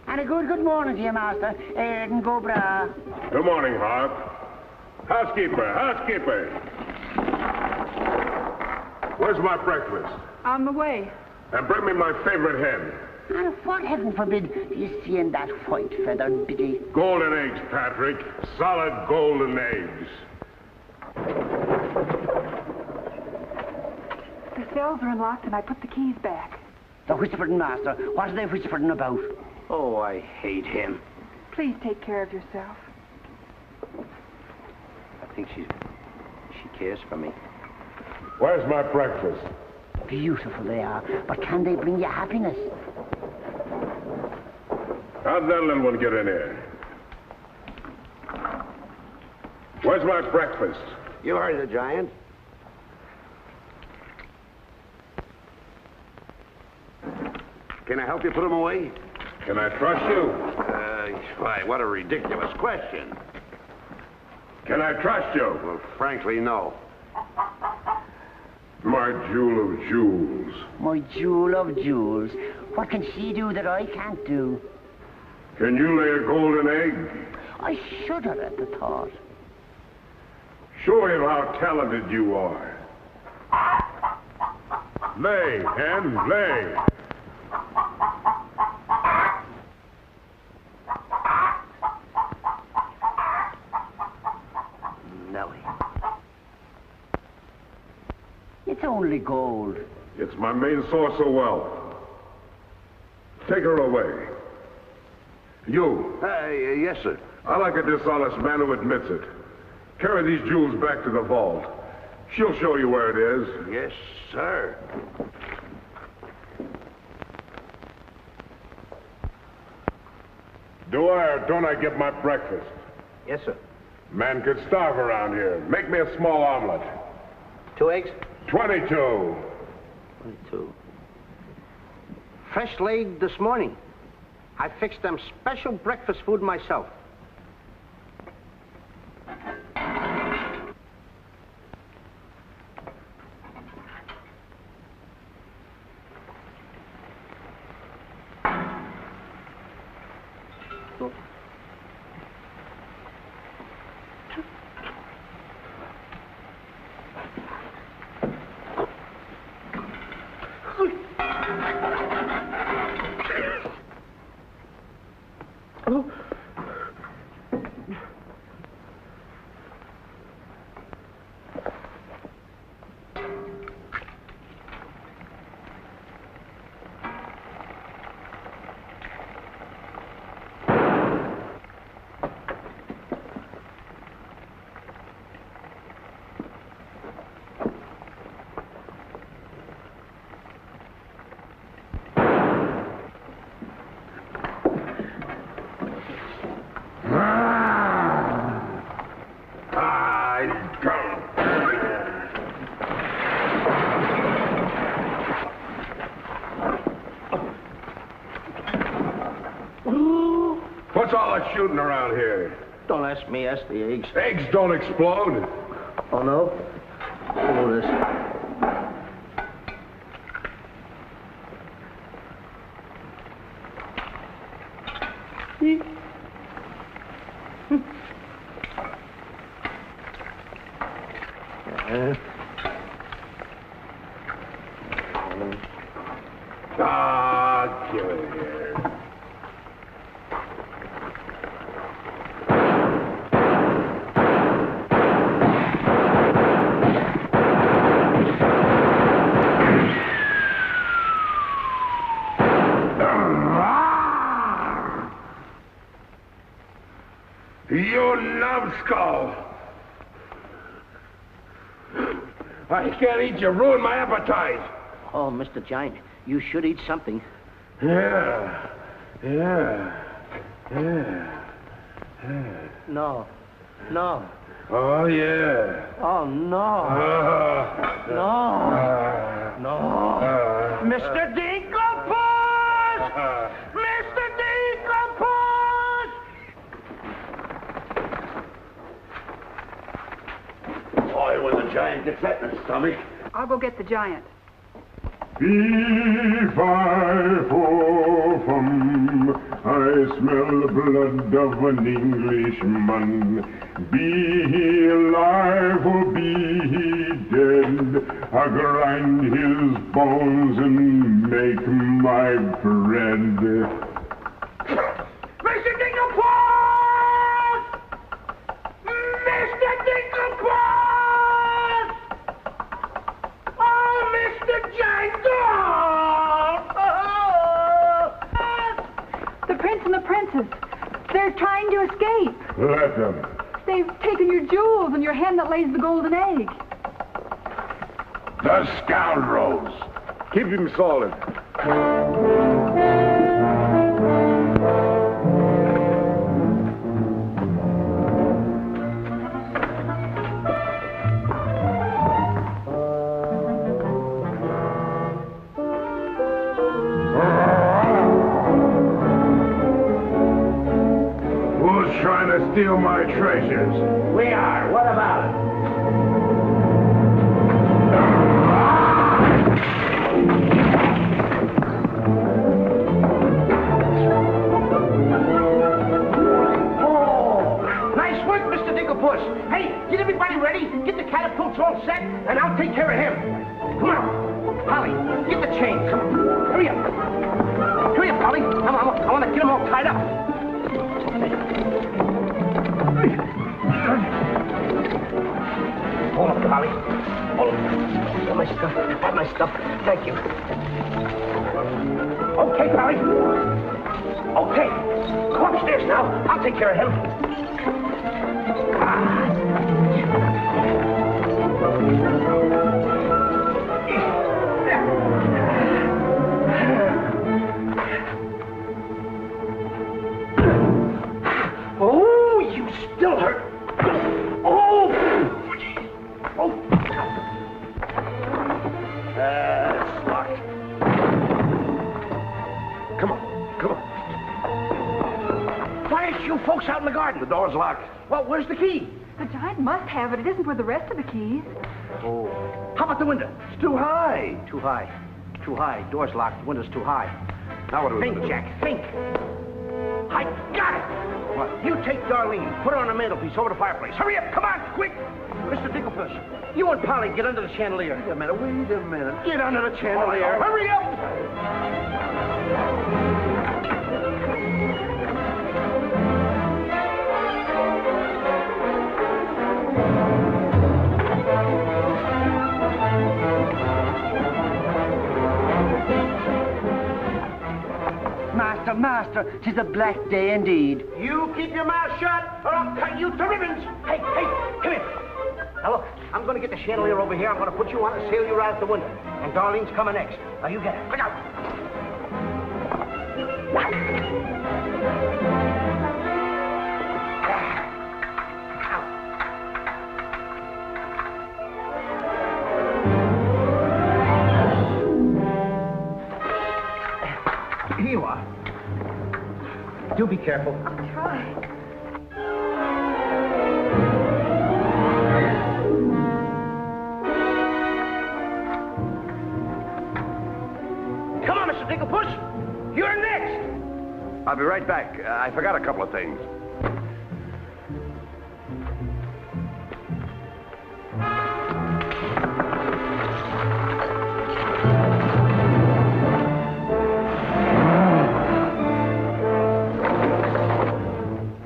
And a good morning to you, Master. And go bra. Good morning, Hawk. Housekeeper. Where's my breakfast? On the way. And bring me my favorite hen. And what, heaven forbid, do you see in that white feathered biddy? Golden eggs, Patrick. Solid golden eggs. The cells are unlocked and I put the keys back. The whispering, Master. What are they whispering about? Oh, I hate him. Please take care of yourself. I think she cares for me. Where's my breakfast? Beautiful they are, but can they bring you happiness? How'd that little one get in here? Where's my breakfast? You heard the giant. Can I help you put him away? Can I trust you? Why, what a ridiculous question. Can I trust you? Well, frankly, no. My jewel of jewels. My jewel of jewels. What can she do that I can't do? Can you lay a golden egg? I shudder at the thought. Show him how talented you are. Lay, hen, lay. Nellie. It's only gold. It's my main source of wealth. Take her away. You. Yes, sir. I like a dishonest man who admits it. Carry these jewels back to the vault. She'll show you where it is. Yes, sir. Do I or don't I get my breakfast? Yes, sir. Man could starve around here. Make me a small omelet. 2 eggs? 22. 22. Fresh laid this morning. I fixed them special breakfast food myself. What's all that shooting around here? Don't ask me, ask the eggs. Eggs don't explode. Oh, no? Oh, this. Get it here. You numbskull! I can't eat you. Ruin my appetite. Oh, Mr. Giant, you should eat something. Yeah. No. No. Oh, yeah. Oh, no. No. Mr. Dinklepus! Mr. Dinklepus! Boy, when the giant gets that in his stomach. I'll go get the giant. Fee-fi-fo-fum, I smell the blood of an Englishman. Be he alive or be he dead, I grind his bones and make my bread. Mr. Dinklepus! Mr. Dinklepus! Oh, Mr. Giant! The prince and the princess. They're trying to escape. Let them. They've taken your jewels and your hen that lays the golden egg. The scoundrels. Keep him solid. Who's trying to steal my treasures? We are. What about it? Nice work, Mr. Dinklepuss. Hey, get everybody ready. Get the catapults all set, and I'll take care of him. Come on. Polly, get the chain. Come on. Hurry up. Hurry up, Polly. I want to get them all tied up. Hold up, Polly. Hold up. Have my stuff. Have my stuff. Thank you. Okay, Polly. Okay. Go upstairs now. I'll take care of him. Oh, you still hurt. Oh! Oh! It's locked. Come on. Come on. Why aren't you folks out in the garden? The door's locked. Well, where's the key? The giant must have it. It isn't with the rest of the keys. Oh. How about the window? It's too high. Too high. Too high. Door's locked. Window's too high. Now what do we Think, do? Jack. Think. I got it. What? You take Darlene. Put her on the mantelpiece over the fireplace. Hurry up. Come on. Quick. Mr. Dinklepuss, you and Polly get under the chandelier. Wait a minute. Wait a minute. Get under the chandelier. Hurry up. Master, 'tis a black day indeed. You keep your mouth shut, or I'll cut you to ribbons. Hey, come here. Now look, I'm going to get the chandelier over here. I'm going to put you on and sail you right out the window. And Darlene's coming next. Now you get it. Look out. Here you are. Do be careful. I'll try. Come on, Mr. Dinklepuss. You're next. I'll be right back. I forgot a couple of things.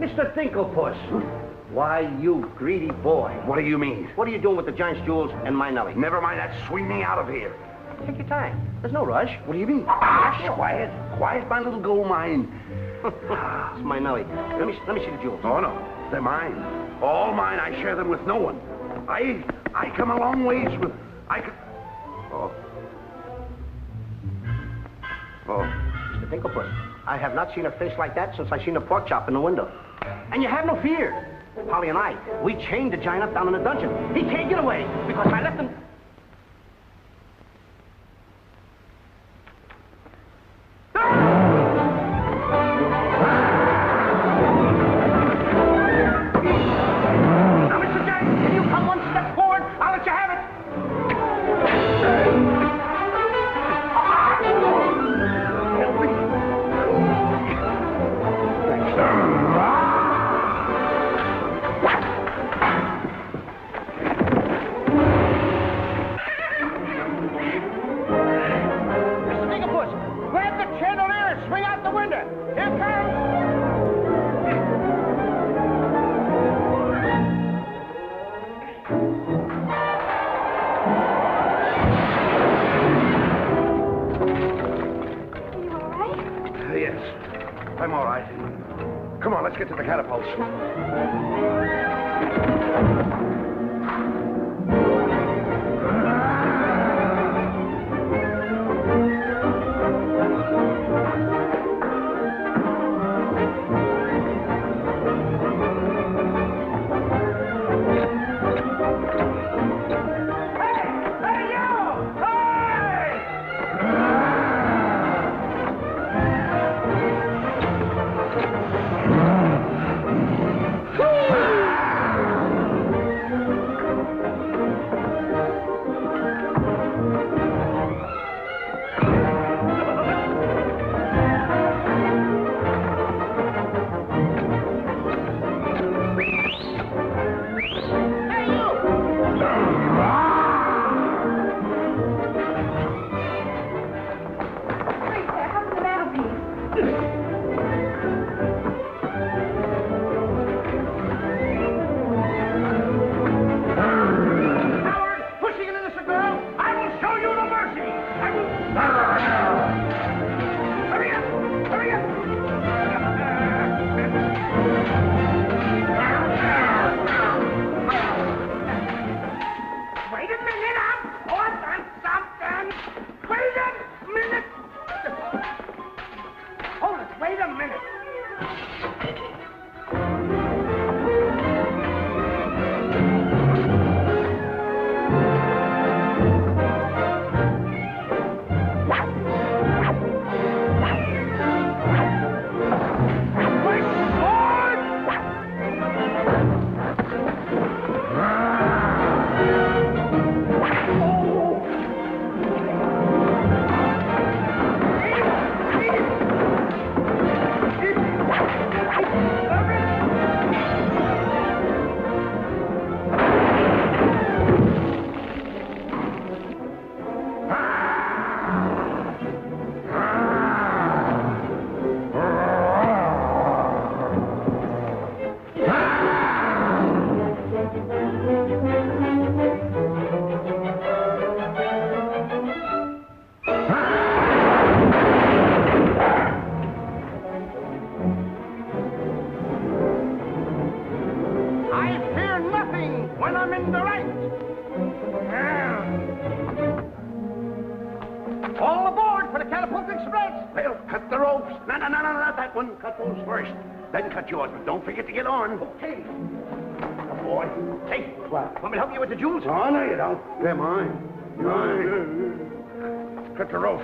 Mr. Dinklepuss. Why, you greedy boy. What do you mean? What are you doing with the giant's jewels and my Nellie? Never mind that. Swing me out of here. Take your time. There's no rush. What do you mean? Quiet. Quiet, my little gold mine. It's my Nellie. Let me see the jewels. Oh, no. They're mine. All mine. I share them with no one. I come a long ways with... Oh. Mr. Dinklepuss, I have not seen a face like that since I seen the pork chop in the window. And you have no fear. Polly and I, we chained the giant up down in the dungeon. He can't get away because I left him... Now, Mr. Jack, can you come one step forward? I'll let you have it. Help me. Mr. Dinklepuss, grab the chandelier and swing out the window. Here it comes. Yes. I'm all right. Come on, let's get to the catapults. Then cut yours, but don't forget to get on. Okay. Come boy. Hey, What? want me to help you with the jewels? Oh, no, you don't. They're mine. Mine. Cut the ropes.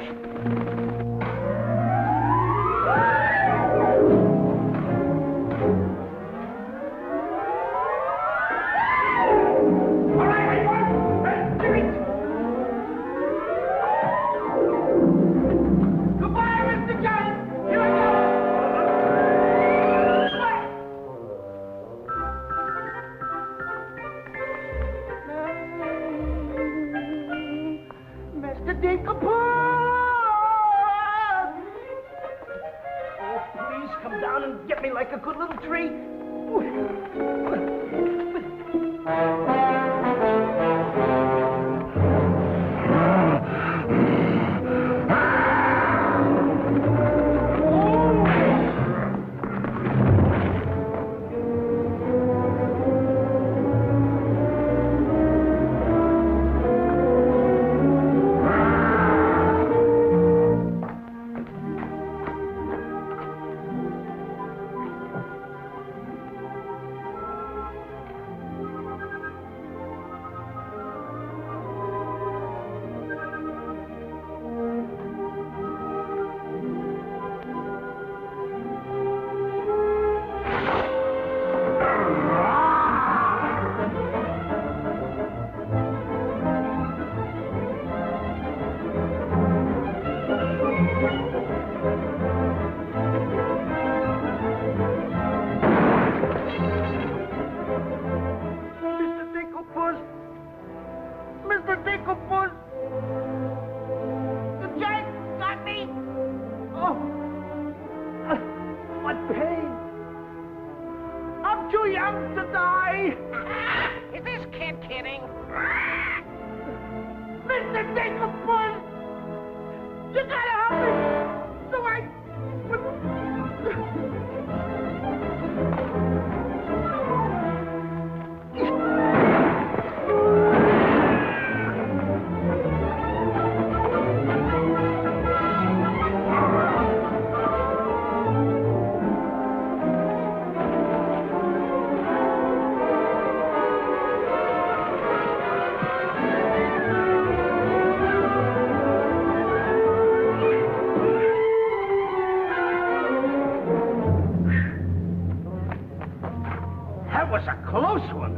All right, everyone. Give it. Goodbye, Mr. Giant. Here I go. Dinkle, oh, please come down and get me like a good little tree. was a close one.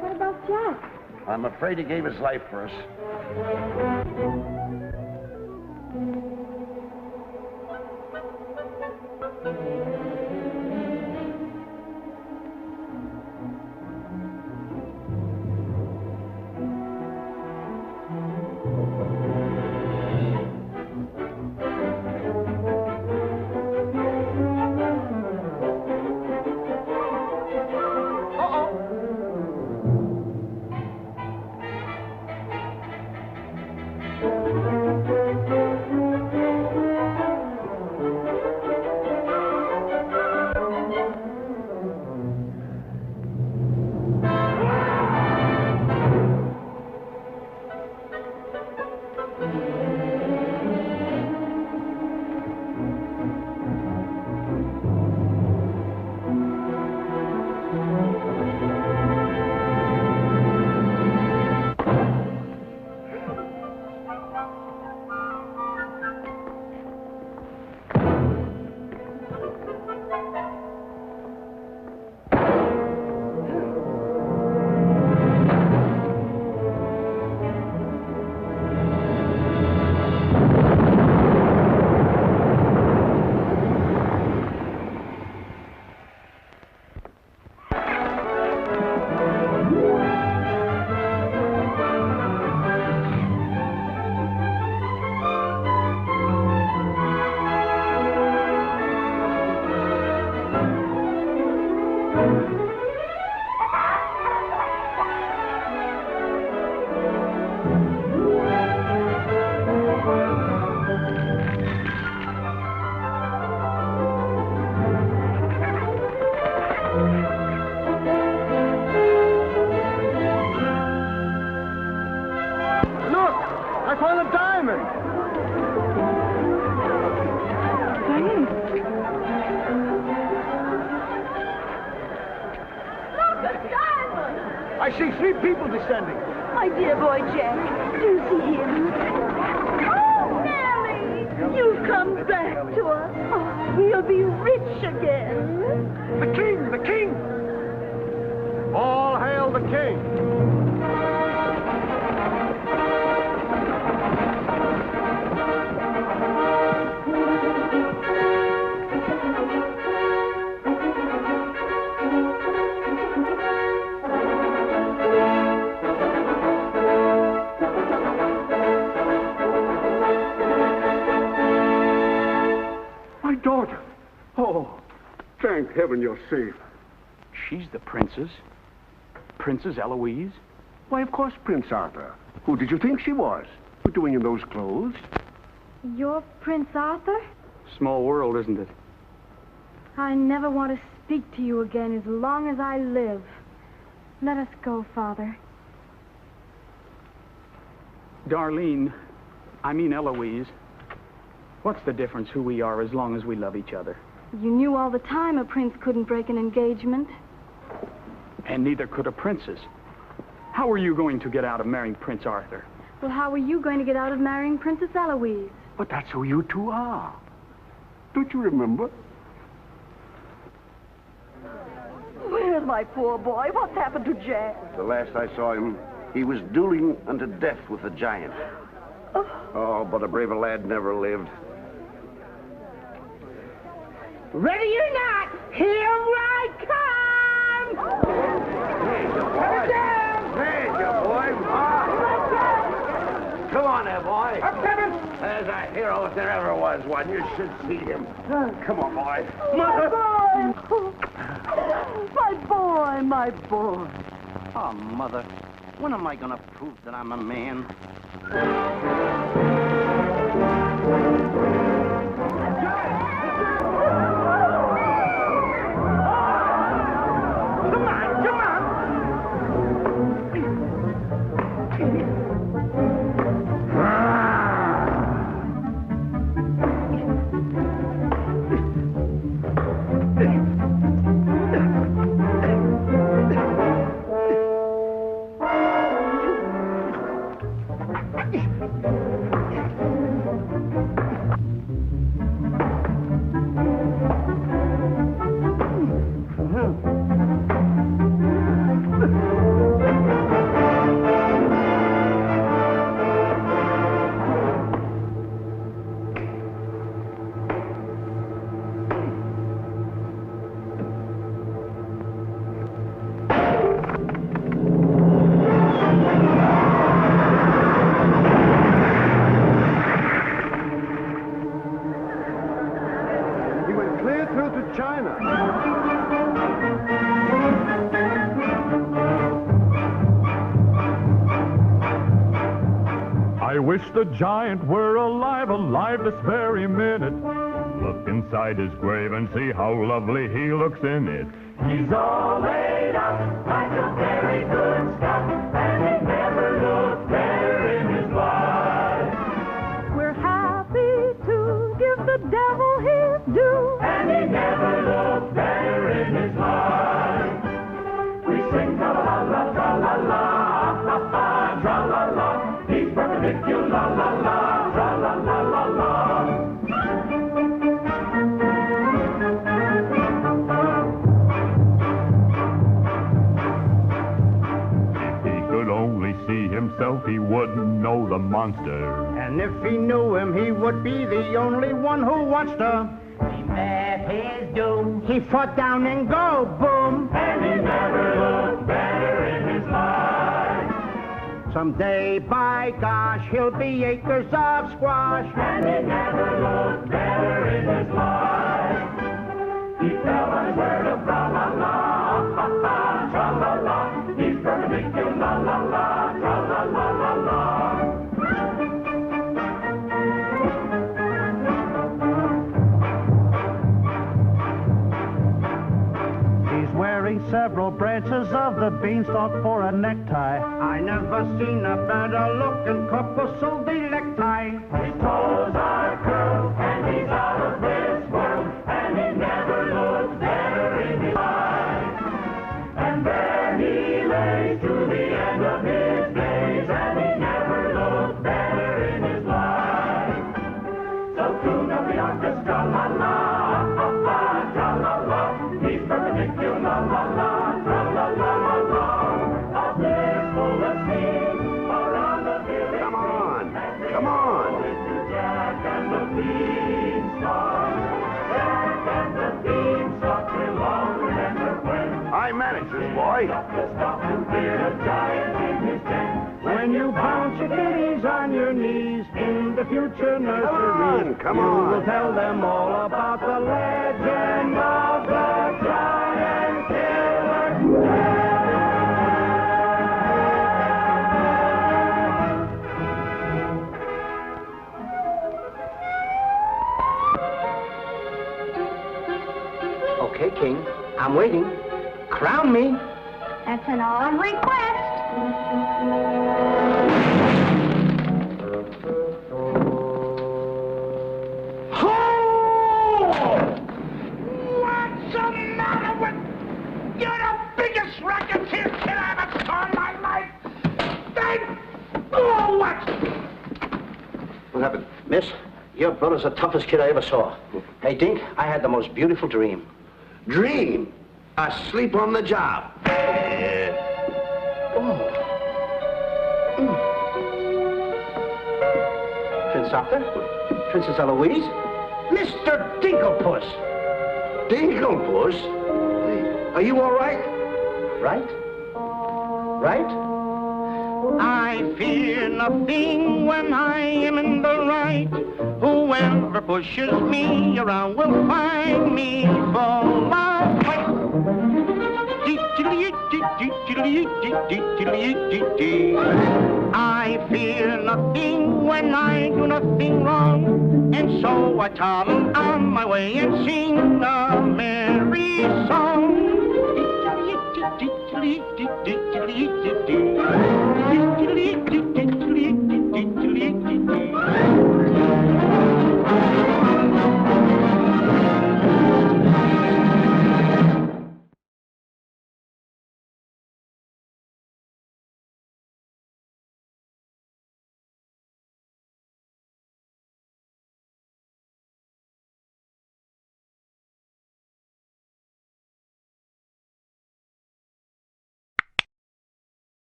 What about Jack? I'm afraid he gave his life for us. I see 3 people descending. My dear boy Jack, do you see him? Oh, Nellie! You've come back to us. Oh, we'll be rich again. The king! The king! All hail the king! Daughter. Oh, thank heaven you're safe. She's the princess. Princess Eloise? Why, of course, Prince Arthur. Who did you think she was? What doing in those clothes? You're Prince Arthur? Small world, isn't it? I never want to speak to you again as long as I live. Let us go, Father. Darlene, I mean Eloise. What's the difference who we are as long as we love each other? You knew all the time a prince couldn't break an engagement. And neither could a princess. How are you going to get out of marrying Prince Arthur? Well, how are you going to get out of marrying Princess Eloise? But that's who you two are. Don't you remember? Where's my poor boy? What's happened to Jack? The last I saw him, he was dueling unto death with a giant. Oh, but a braver lad never lived. Ready or not, here I come! There's your boy. Come on there, boy. I'm coming. There's a hero if there ever was one. You should see him. Come on, boy. My boy! My boy, my boy. Oh, Mother, when am I going to prove that I'm a man? clear through to China. I wish the giant were alive this very minute. Look inside his grave and see how lovely he looks in it. He's all laid up like a very good stuff, and he never looked better in his life. We're happy to give the devil his due, And he never looked better in his life. We sing tra-la-la, tra-la-la, ha-ha-ha, tra-la-la. He's perpendicular, la-la-la, tra-la-la-la-la. Only see himself, he wouldn't know the monster. And if he knew him, he would be the only one who wants to. He met his doom. He fought down and go boom. And he never looked better in his life. Someday, by gosh, he'll be acres of squash. And he never looked better in his life. He fell on his word of tra-la-la, ha-ha, tra-la-la. He's perpendicular, la-la-la, tra-la-la-la-la. He's wearing several branches of the beanstalk for a necktie. I never seen a better looking couple, so they necktie. His toes are curled, and he's out of this world, and he never looked better in his life. And there he lays to the end of his days, and he never looked better in his life. So tune up the orchestra, la-la, ha-ha, tra-la-la. He's perpendicular, la-la, tra-la-la-la-la. A blissful asleep around the village. Come on, come on. Jack and the Beanstalk. Jack and the Beanstalk will all remember when I manage this, boy. When you bounce your kitties on your knees in the future nursery, come you on. will tell them all about the legend of the giant killer. Okay, King, I'm waiting. Crown me. That's an odd request. What's the matter with... You're the biggest racketeer kid I ever saw in my life. Oh, what? What happened? Miss, your brother's the toughest kid I ever saw. Hey, Dink, I had the most beautiful dream. Dream? Asleep on the job. Prince Doctor? Princess Eloise? Mr. Dinklepuss! Dinklepuss? Are you all right? Right? Right? I fear nothing when I am in the right. Whoever pushes me around will find me full of fight. I fear nothing when I do nothing wrong, and so I toddle on my way and sing a merry song.